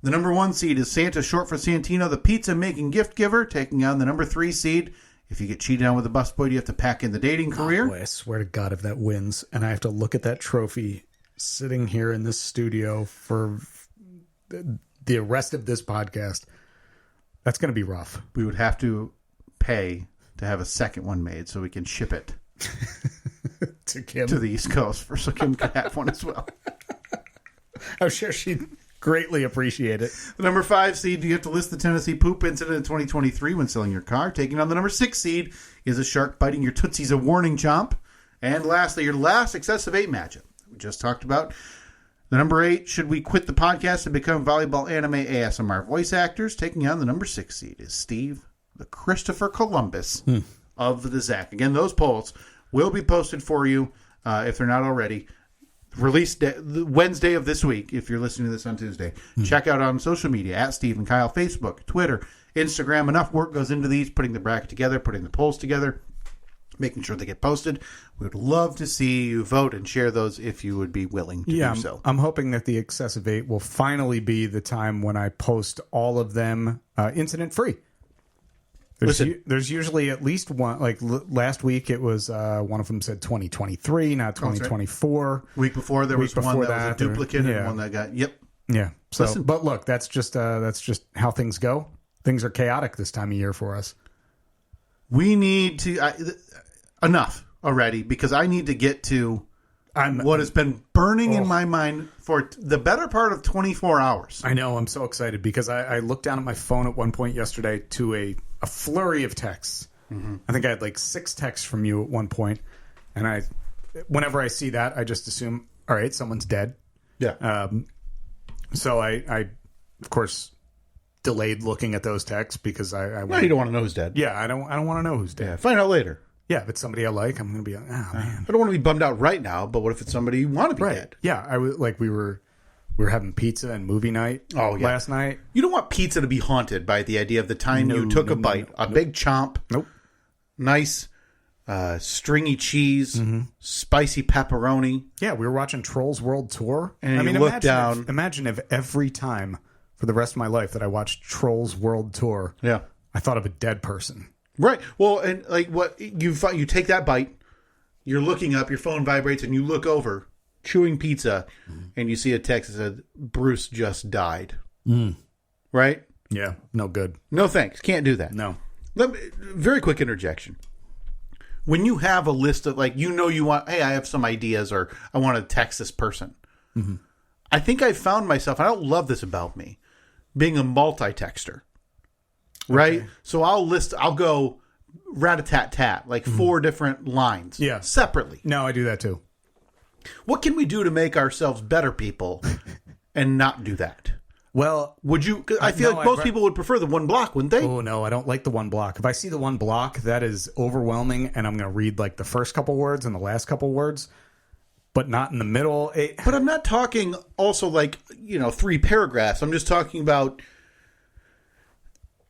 The number 1 seed is Santa, short for Santino, the pizza-making gift giver, taking on the number 3 seed. If you get cheated on with a busboy, you have to pack in the dating career. Boy, I swear to God, if that wins, and I have to look at that trophy sitting here in this studio for the rest of this podcast, that's going to be rough. We would have to pay to have a second one made so we can ship it to Kim, to the East Coast, so Kim could have one as well. I'm sure she'd greatly appreciate it. The number 5 seed, you have to list the Tennessee poop incident in 2023 when selling your car. Taking on the number 6 seed is a shark biting your Tootsies a warning chomp. And lastly, your last excessive 8 matchup we just talked about. The number 8, should we quit the podcast and become volleyball anime ASMR voice actors? Taking on the number 6 seed is Steve, the Christopher Columbus of the Zack. Again, those polls will be posted for you if they're not already. Release day, Wednesday of this week, if you're listening to this on Tuesday. Check out on social media, at Steve and Kyle, Facebook, Twitter, Instagram. Enough work goes into these, putting the bracket together, putting the polls together, making sure they get posted. We would love to see you vote and share those if you would be willing to do so. I'm hoping that the excessive 8 will finally be the time when I post all of them incident-free. There's usually at least one. Like last week, it was one of them said 2023, not 2024. Right. Week before there was one that was a duplicate and one that got Yeah. So, but look, that's just how things go. Things are chaotic this time of year for us. We need to enough already, because I need to get to what has been burning in my mind for the better part of 24 hours. I know. I'm so excited because I looked down at my phone at one point yesterday to a flurry of texts. I think I had like 6 texts from you at one point, and whenever I see that, I just assume, all right, someone's dead. Yeah. So I of course delayed looking at those texts because well, you don't want to know who's dead. Yeah, I don't want to know who's dead. Yeah, find out later. Yeah, if it's somebody I like, I'm going to be like, oh man. I don't want to be bummed out right now, but what if it's somebody you want to be dead? Yeah, I was like we were having pizza and movie night last night. You don't want pizza to be haunted by the idea of the time you took a bite, a big chomp. Nope. Nice stringy cheese, spicy pepperoni. Yeah, we were watching Trolls World Tour. And you look down. Imagine if every time for the rest of my life that I watched Trolls World Tour, I thought of a dead person. Right. Well, and like what you take that bite, you're looking up, your phone vibrates, and you look over, chewing pizza, and you see a text that said, Bruce just died. Right? Yeah. No good. No thanks. Can't do that. No. Very quick interjection. When you have a list of, like, you want, hey, I have some ideas, or I want to text this person. I think I found myself, I don't love this about me, being a multi-texter. Right? Okay. So I'll go rat-a-tat-tat, like 4 different lines. Yeah. Separately. No, I do that too. What can we do to make ourselves better people and not do that? Well, would you? I feel like most people would prefer the one block, wouldn't they? Oh, no, I don't like the one block. If I see the one block, that is overwhelming, and I'm going to read like the first couple words and the last couple words, but not in the middle. But I'm not talking also like, 3 paragraphs. I'm just talking about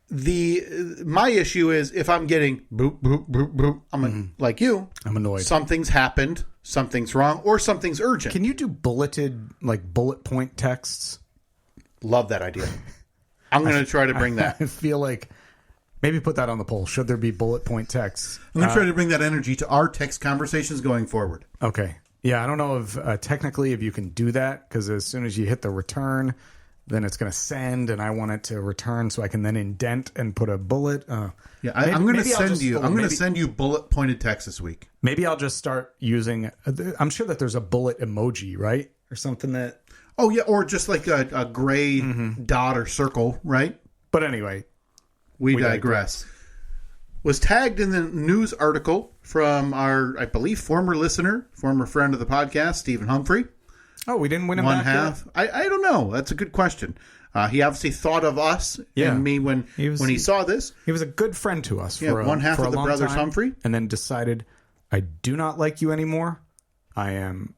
my issue is if I'm getting boop, boop, boop, boop, like you. I'm annoyed. Something's happened, something's wrong, or something's urgent. Can you do bullet point texts? Love that idea. I'm going to try to bring that. I feel like maybe put that on the poll. Should there be bullet point texts? I'm going to try to bring that energy to our text conversations going forward. Okay. Yeah, I don't know if technically if you can do that, because as soon as you hit the return, then it's going to send, and I want it to return so I can then indent and put a bullet. I'm going to send you. I'm going to send you bullet pointed text this week. Maybe I'll just start using. I'm sure that there's a bullet emoji, right, or something that. Oh yeah, or just like a gray dot or circle, right? But anyway, we digress. Was tagged in the news article from our, I believe, former listener, former friend of the podcast, Stephen Humphrey. Oh, we didn't win him One back half. I don't know. That's a good question. He obviously thought of us and me when he saw this. He was a good friend to us. For one half for of the brothers time, Humphrey, and then decided, I do not like you anymore. I am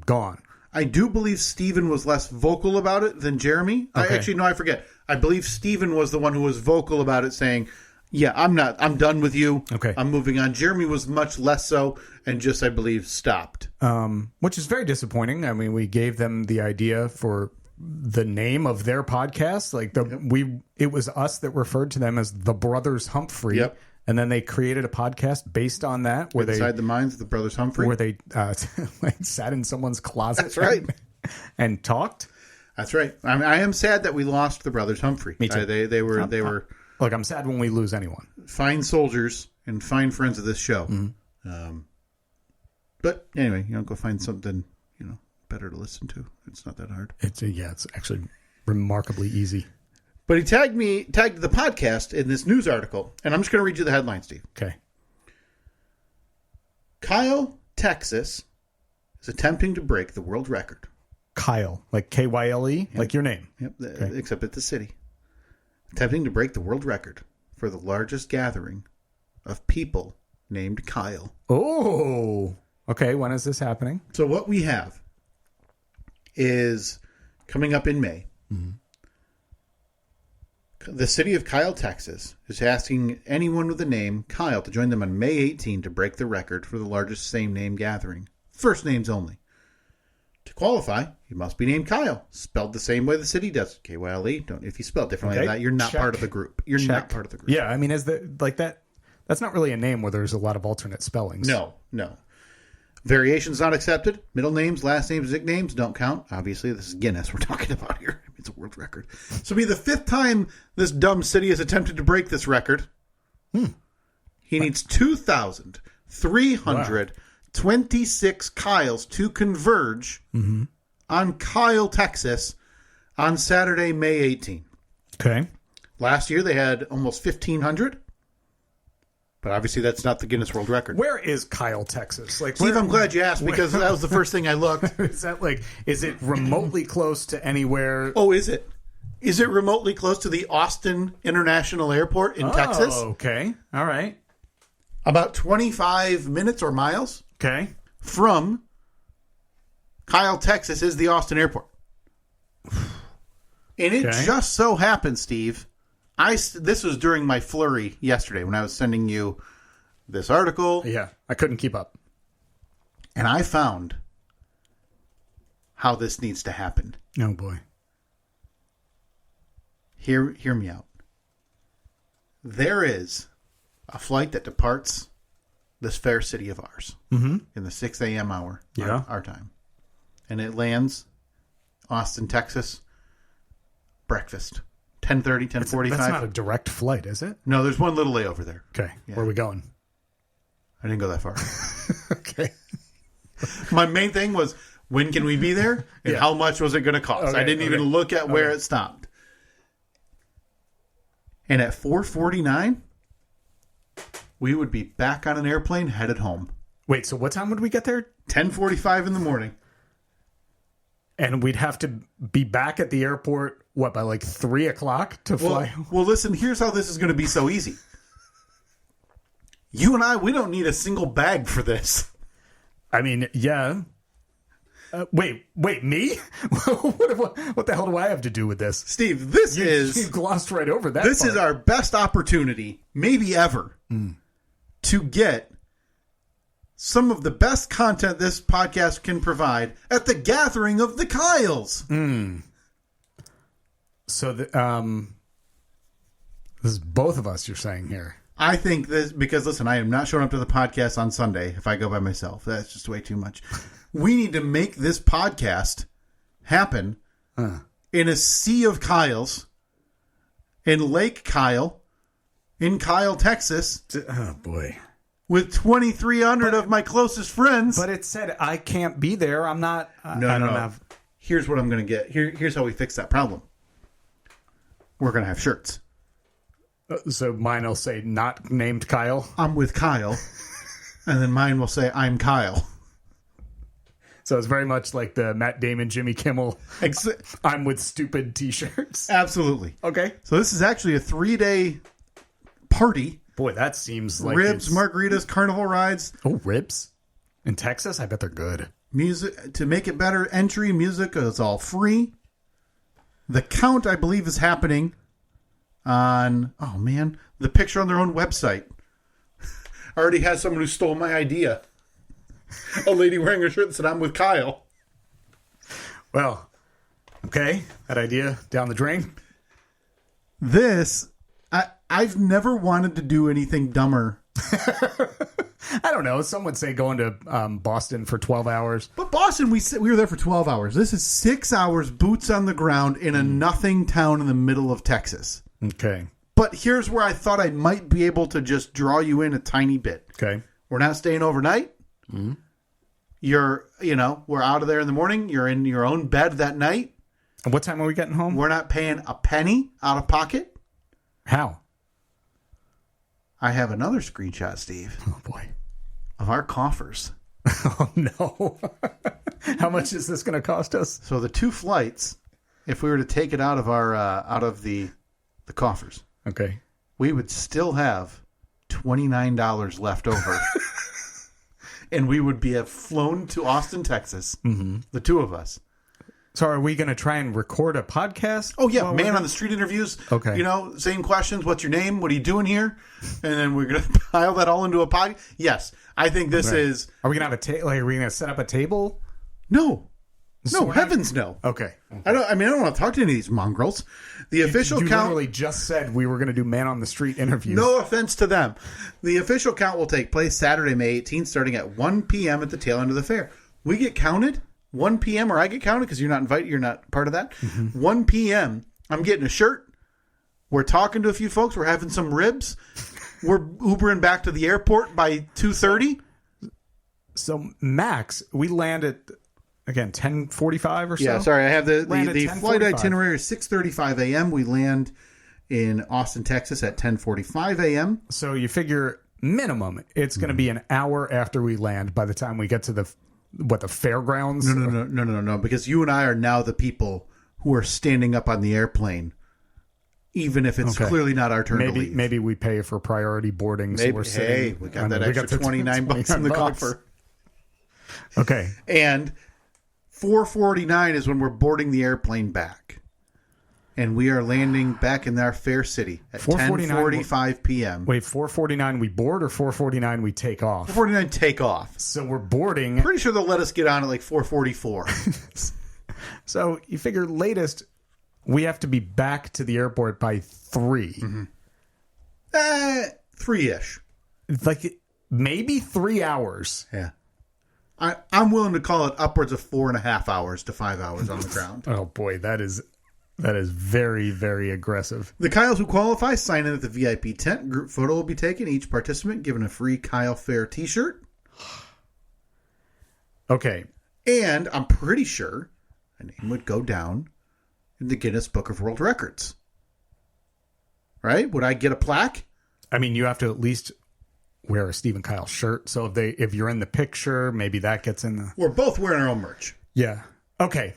gone. I do believe Stephen was less vocal about it than Jeremy. Okay. I forget. I believe Stephen was the one who was vocal about it, saying, yeah, I'm done with you. Okay. I'm moving on. Jeremy was much less so and just, I believe, stopped. Which is very disappointing. I mean, we gave them the idea for the name of their podcast. Like it was us that referred to them as the Brothers Humphrey. Yep. And then they created a podcast based on that, where Inside the Minds of the Brothers Humphrey, where they sat in someone's closet. That's right. and talked. That's right. I am sad that we lost the Brothers Humphrey. Me too. They were. Look, I'm sad when we lose anyone. Fine soldiers and fine friends of this show. Mm-hmm. But anyway, go find something better to listen to. It's not that hard. It's actually remarkably easy. But he tagged the podcast in this news article, and I'm just going to read you the headline, Steve. Okay. Kyle, Texas, is attempting to break the world record. Kyle, like Kyle, yep. like your name. Yep, okay. Except at the city. Attempting to break the world record for the largest gathering of people named Kyle. Oh, okay. When is this happening? So what we have is coming up in May. Mm-hmm. The city of Kyle, Texas, is asking anyone with the name Kyle to join them on May 18 to break the record for the largest same-name gathering. First names only. To qualify, you must be named Kyle, spelled the same way the city does. K-Y-L-E. If you spell it differently than that, you're not part of the group. You're not part of the group. Yeah, I mean, that's not really a name where there's a lot of alternate spellings. No. Variations not accepted. Middle names, last names, nicknames don't count. Obviously, this is Guinness we're talking about here. It's a world record. So it'll be the 5th time this dumb city has attempted to break this record. He needs 2,326 Kyles to converge on Kyle, Texas on Saturday, May 18. Okay. Last year, they had almost 1,500. But obviously, that's not the Guinness World Record. Where is Kyle, Texas? Steve, I'm glad you asked because that was the first thing I looked. Is it remotely close to anywhere? Oh, is it? Is it remotely close to the Austin International Airport in Texas? Okay. All right. About 25 minutes or miles from Kyle, Texas is the Austin Airport. And it just so happened, Steve, this was during my flurry yesterday when I was sending you this article. Yeah, I couldn't keep up. And I found how this needs to happen. Oh, boy. Hear me out. There is a flight that departs this fair city of ours in the 6 a.m. hour, our time. And it lands Austin, Texas, breakfast. 10:30, 10:45. That's not a direct flight, is it? No, there's one little layover there. Okay. Yeah. Where are we going? I didn't go that far. Okay. My main thing was, when can we be there? And how much was it going to cost? Okay, I didn't even look at where it stopped. And at 4:49, we would be back on an airplane headed home. Wait, so what time would we get there? 10:45 in the morning. And we'd have to be back at the airport, by like 3 o'clock to fly? Well, listen, here's how this is going to be so easy. You and I, we don't need a single bag for this. I mean, yeah. Wait, me? What the hell do I have to do with this? Steve, you glossed right over that. This part. is our best opportunity, maybe ever, to get some of the best content this podcast can provide at the gathering of the Kyles. So, This is both of us you're saying here. I think this, because listen, I am not showing up to the podcast on Sunday if I go by myself. That's just way too much. We need to make this podcast happen in a sea of Kyles, in Lake Kyle, in Kyle, Texas. Oh, boy. With 2,300 of my closest friends. But it said I can't be there. I'm not. No. have. Here's what I'm going to get. Here's how we fix that problem. We're going to have shirts. So mine will say not named Kyle. I'm with Kyle. And then mine will say I'm Kyle. So it's very much like the Matt Damon, Jimmy Kimmel. I'm with stupid t-shirts. Absolutely. Okay. So this is actually a 3-day party. Boy, that seems like ribs, margaritas, carnival rides. Oh, ribs? In Texas? I bet they're good. Music to make it better. Entry music is all free. The count, I believe, is happening on, oh man, the picture on their own website. I already had someone who stole my idea. A lady wearing a shirt that said, I'm with Kyle. Well, okay. That idea down the drain. I've never wanted to do anything dumber. I don't know. Some would say going to Boston for 12 hours. But Boston, we were there for 12 hours. This is 6 hours, boots on the ground in a nothing town in the middle of Texas. Okay. But here's where I thought I might be able to just draw you in a tiny bit. Okay. We're not staying overnight. Mm-hmm. We're out of there in the morning. You're in your own bed that night. And what time are we getting home? We're not paying a penny out of pocket. How? I have another screenshot, Steve. Oh, boy. Of our coffers. Oh, no. How much is this going to cost us? So the 2 flights, if we were to take it out of our the coffers, okay, we would still have $29 left over. And we would have flown to Austin, Texas, the 2 of us. So are we going to try and record a podcast? Oh, yeah. Man on the street interviews. Okay. Same questions. What's your name? What are you doing here? And then we're going to pile that all into a podcast. Yes. I think this is... Are we going to have a table? Are we going to set up a table? No. So heavens no. Okay. I don't want to talk to any of these mongrels. The official you count... literally just said we were going to do man on the street interviews. No offense to them. The official count will take place Saturday, May 18th, starting at 1 p.m. at the tail end of the fair. We get counted 1 p.m. or I get counted because you're not invited. You're not part of that. 1 p.m. I'm getting a shirt. We're talking to a few folks. We're having some ribs. We're Ubering back to the airport by 2:30. So max, we land at, again, 10:45 or so? Yeah, sorry. I have the flight 10:45. itinerary is 6:35 a.m. We land in Austin, Texas at 10:45 a.m. So you figure minimum, it's going to be an hour after we land by the time we get to the fairgrounds? No. Because you and I are now the people who are standing up on the airplane, even if it's clearly not our turn to leave. Maybe we pay for priority boarding. Maybe, so we're sitting, we got that extra 29 bucks in the coffer. Okay. And 4:49 is when we're boarding the airplane back. And we are landing back in our fair city at 10:45 p.m. Wait, 4:49 we board or 4:49 we take off? 4:49 take off. So we're boarding. Pretty sure they'll let us get on at like 4:44. So you figure latest we have to be back to the airport by 3. 3-ish. It's like maybe 3 hours. Yeah. I'm willing to call it upwards of 4.5 hours to 5 hours on the ground. Oh boy, that is very, very aggressive. The Kyles who qualify sign in at the VIP tent. Group photo will be taken. Each participant given a free Kyle Fair t-shirt. Okay. And I'm pretty sure a name would go down in the Guinness Book of World Records. Right? Would I get a plaque? I mean, you have to at least wear a Steve and Kyle shirt. So if you're in the picture, maybe that gets in the... We're both wearing our own merch. Yeah. Okay.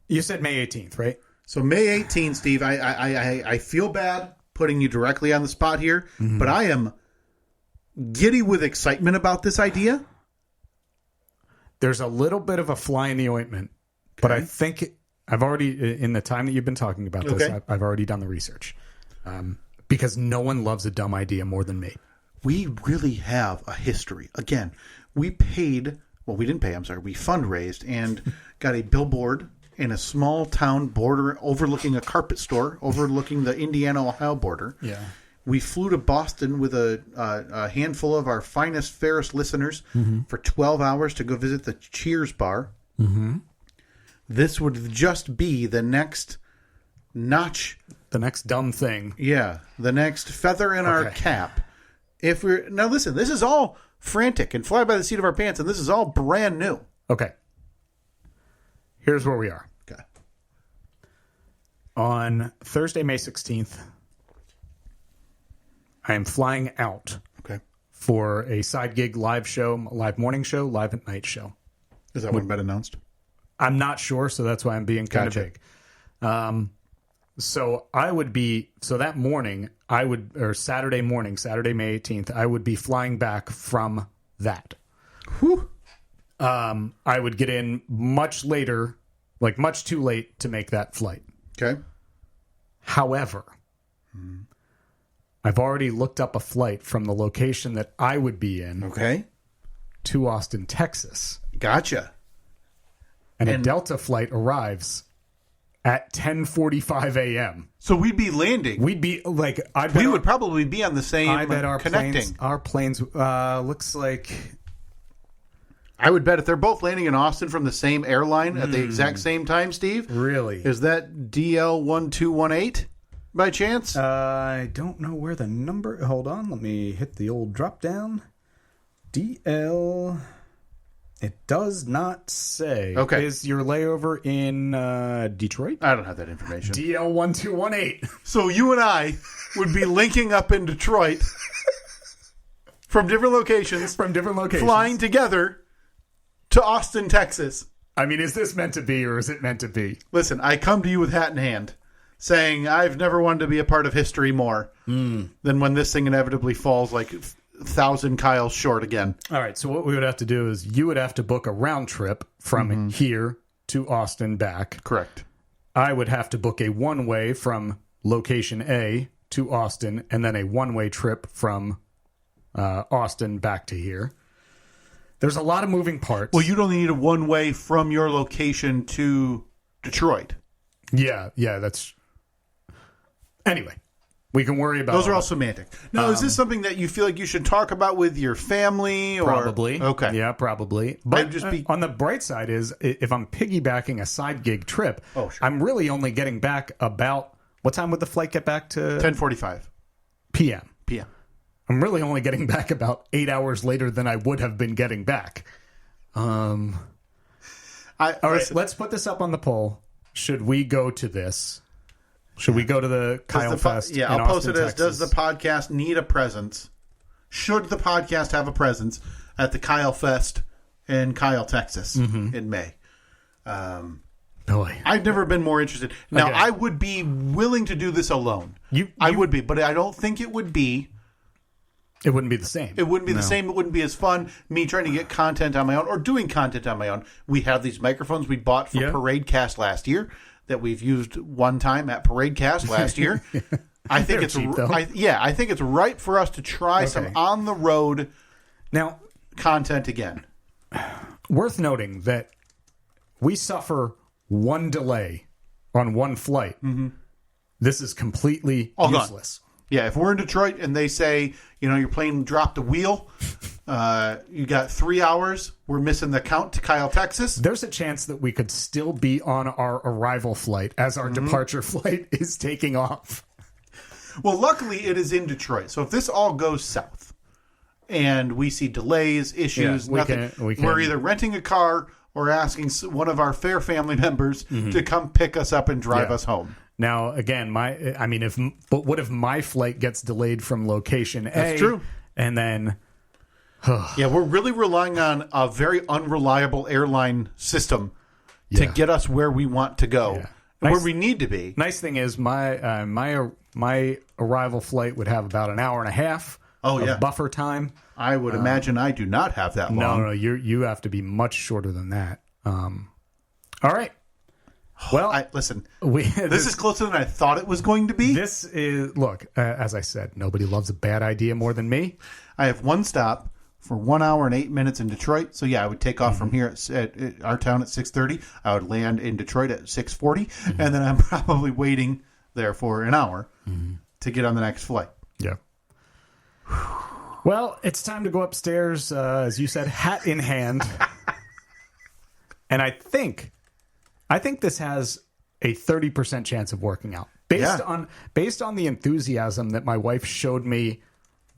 You said May 18th, right? So May 18th, Steve, I feel bad putting you directly on the spot here, but I am giddy with excitement about this idea. There's a little bit of a fly in the ointment, but I think I've already, in the time that you've been talking about this, I've already done the research. Because no one loves a dumb idea more than me. We really have a history. Again, we paid, well, we didn't pay, I'm sorry, we fundraised and got a billboard in a small town overlooking a carpet store, overlooking the Indiana-Ohio border. Yeah. We flew to Boston with a handful of our finest, fairest listeners for 12 hours to go visit the Cheers bar. Mm-hmm. This would just be the next notch. The next dumb thing. Yeah, the next feather in our cap. Now listen, this is all frantic and fly by the seat of our pants, and this is all brand new. Okay. Here's where we are. Okay. On Thursday, May 16th, I am flying out for a side gig live show, live morning show, live at night show. Has that one been announced? I'm not sure, so that's why I'm being kind of vague. So that morning, Saturday morning, Saturday, May 18th, I would be flying back from that. Whew. I would get in much later, like much too late to make that flight. Okay. However, I've already looked up a flight from the location that I would be in to Austin, Texas. Gotcha. And a Delta flight arrives at 10:45 a.m. So we'd be landing. We'd be like, we would probably be on the same I bet our connecting. Planes looks like. I would bet if they're both landing in Austin from the same airline at the exact same time, Steve. Really? Is that DL1218 by chance? I don't know where the number. Hold on, let me hit the old drop down. DL. It does not say. Okay. Is your layover in Detroit? I don't have that information. DL1218. So you and I would be linking up in Detroit from different locations. Flying together to Austin, Texas. I mean, is this meant to be or is it meant to be? Listen, I come to you with hat in hand saying I've never wanted to be a part of history more than when this thing inevitably falls like 1,000 Kyles short again. All right, so what we would have to do is you would have to book a round trip from here to Austin back. Correct. I would have to book a one-way from location A to Austin and then a one-way trip from Austin back to here. There's a lot of moving parts. Well, you'd only need a one-way from your location to Detroit. Yeah, that's... Anyway, we can worry about... Those are all semantic. Now, is this something that you feel like you should talk about with your family? Or... Probably. Okay. Yeah, probably. But just be... on the bright side is, if I'm piggybacking a side gig trip, sure. I'm really only getting back about... What time would the flight get back to? 10:45 p.m. p.m. I'm really only getting back about 8 hours later than I would have been getting back. All right, let's put this up on the poll. Should we go to this? Should we go to the Kyle Fest? Yeah, I'll post it as, does the podcast need a presence? Should the podcast have a presence at the Kyle Fest in Kyle, Texas in May? Boy. I've never been more interested. Now, I would be willing to do this alone. I would be, but I don't think it would be. It wouldn't be the same. It wouldn't be the same. It wouldn't be as fun, me trying to get content on my own or doing content on my own. We have these microphones we bought for Paradecast last year that we've used one time at Paradecast last year. I think it's cheap, though. I think it's right for us to try some on the road content again. Worth noting that we suffer one delay on one flight. This is completely useless. Yeah, if we're in Detroit and they say, your plane dropped a wheel, you got 3 hours, we're missing the count to Kyle, Texas. There's a chance that we could still be on our arrival flight as our departure flight is taking off. Well, luckily it is in Detroit. So if this all goes south and we see delays, issues, we're either renting a car or asking one of our fair family members to come pick us up and drive us home. Now, again, but what if my flight gets delayed from location A? That's true. And then... yeah, we're really relying on a very unreliable airline system to get us where we want to go and where we need to be. Nice thing is my arrival flight would have about an hour and a half of buffer time. I would imagine I do not have that long. No, you have to be much shorter than that. All right. Well, listen, this is closer than I thought it was going to be. This is, look, as I said, nobody loves a bad idea more than me. I have one stop for 1 hour and 8 minutes in Detroit. So yeah, I would take off from here at our town at 6:30. I would land in Detroit at 6:40, and then I'm probably waiting there for an hour to get on the next flight. Yeah. Well, it's time to go upstairs, as you said, hat in hand. And I think this has a 30% chance of working out. Based on the enthusiasm that my wife showed me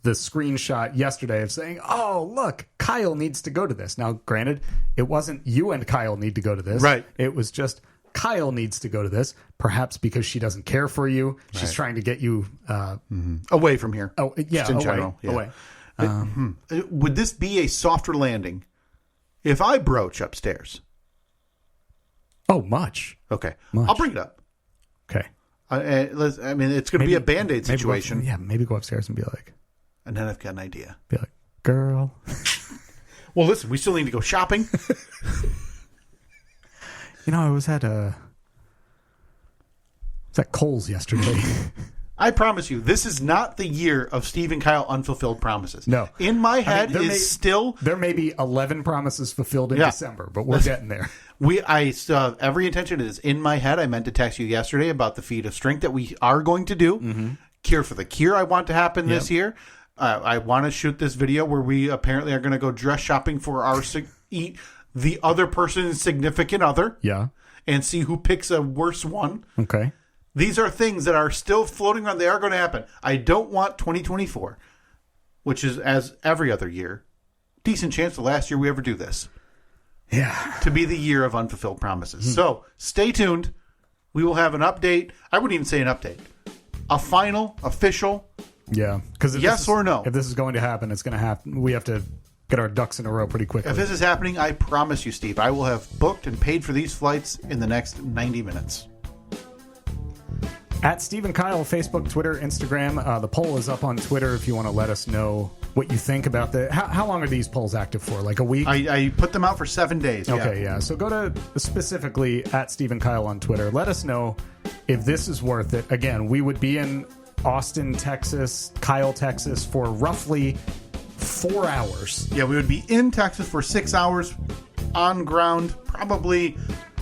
the screenshot yesterday of saying, oh, look, Kyle needs to go to this. Now, granted, it wasn't you and Kyle need to go to this. Right. It was just Kyle needs to go to this, perhaps because she doesn't care for you. She's trying to get you away from here. Oh, yeah, just in general. Yeah. Away. Would this be a softer landing if I broach upstairs? Oh, much. Okay. Much. I'll bring it up. Okay. I mean, it's going to be a Band-Aid situation. Maybe go upstairs and be like... And then I've got an idea. Be like, girl. Well, listen, we still need to go shopping. I was at Kohl's yesterday. I promise you, this is not the year of Steve and Kyle unfulfilled promises. No. In my head There may be 11 promises fulfilled in December, but we're getting there. I still have every intention. It is in my head. I meant to text you yesterday about the feat of strength that we are going to do. Cure for the Cure I want to happen this year. I want to shoot this video where we apparently are going to go dress shopping for eat the other person's significant other. Yeah. And see who picks a worse one. Okay. These are things that are still floating around. They are going to happen. I don't want 2024, which is, as every other year, decent chance the last year we ever do this. Yeah. To be the year of unfulfilled promises. So stay tuned. We will have an update. I wouldn't even say an update. A final, official. Yeah. Because yes or no. If this is going to happen, it's going to happen. We have to get our ducks in a row pretty quickly. If this is happening, I promise you, Steve, I will have booked and paid for these flights in the next 90 minutes. At Steve and Kyle, Facebook, Twitter, Instagram. The poll is up on Twitter if you want to let us know what you think about the... How long are these polls active for? Like a week? I put them out for 7 days. Okay, yeah. So go to specifically at Steve and Kyle on Twitter. Let us know if this is worth it. Again, we would be in Austin, Texas, Kyle, Texas for roughly 4 hours. Yeah, we would be in Texas for 6 hours on ground, probably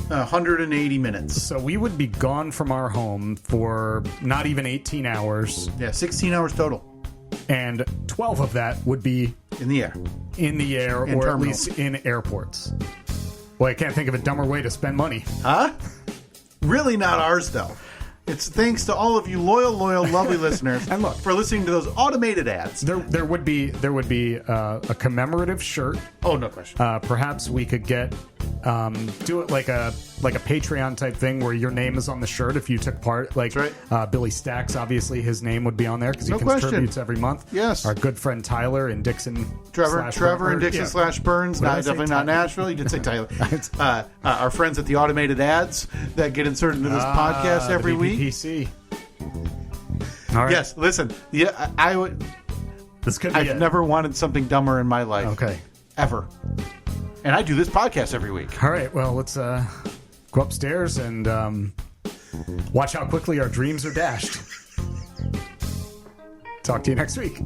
180 minutes. So we would be gone from our home for not even 18 hours. Yeah, 16 hours total. And 12 of that would be in the air. In the air, in or terminals. At least in airports. Well, I can't think of a dumber way to spend money. Huh? Really not ours, though. It's thanks to all of you loyal, lovely listeners and look, for listening to those automated ads. There would be a commemorative shirt. Oh, no question. Perhaps we could do it like a Patreon type thing where your name is on the shirt if you took part. Like right. Billy Stacks, obviously his name would be on there because he no contributes question. every month. Yes. Our good friend Tyler in Dixon. Trevor in Dixon / Burns. Definitely not Nashville. You did say Tyler. Our friends at the automated ads that get inserted into this podcast every week. PC. All right. Yes, listen. Yeah, I would. This could be I've never wanted something dumber in my life. Okay. Ever. And I do this podcast every week. All right. Well, let's go upstairs and watch how quickly our dreams are dashed. Talk to you next week.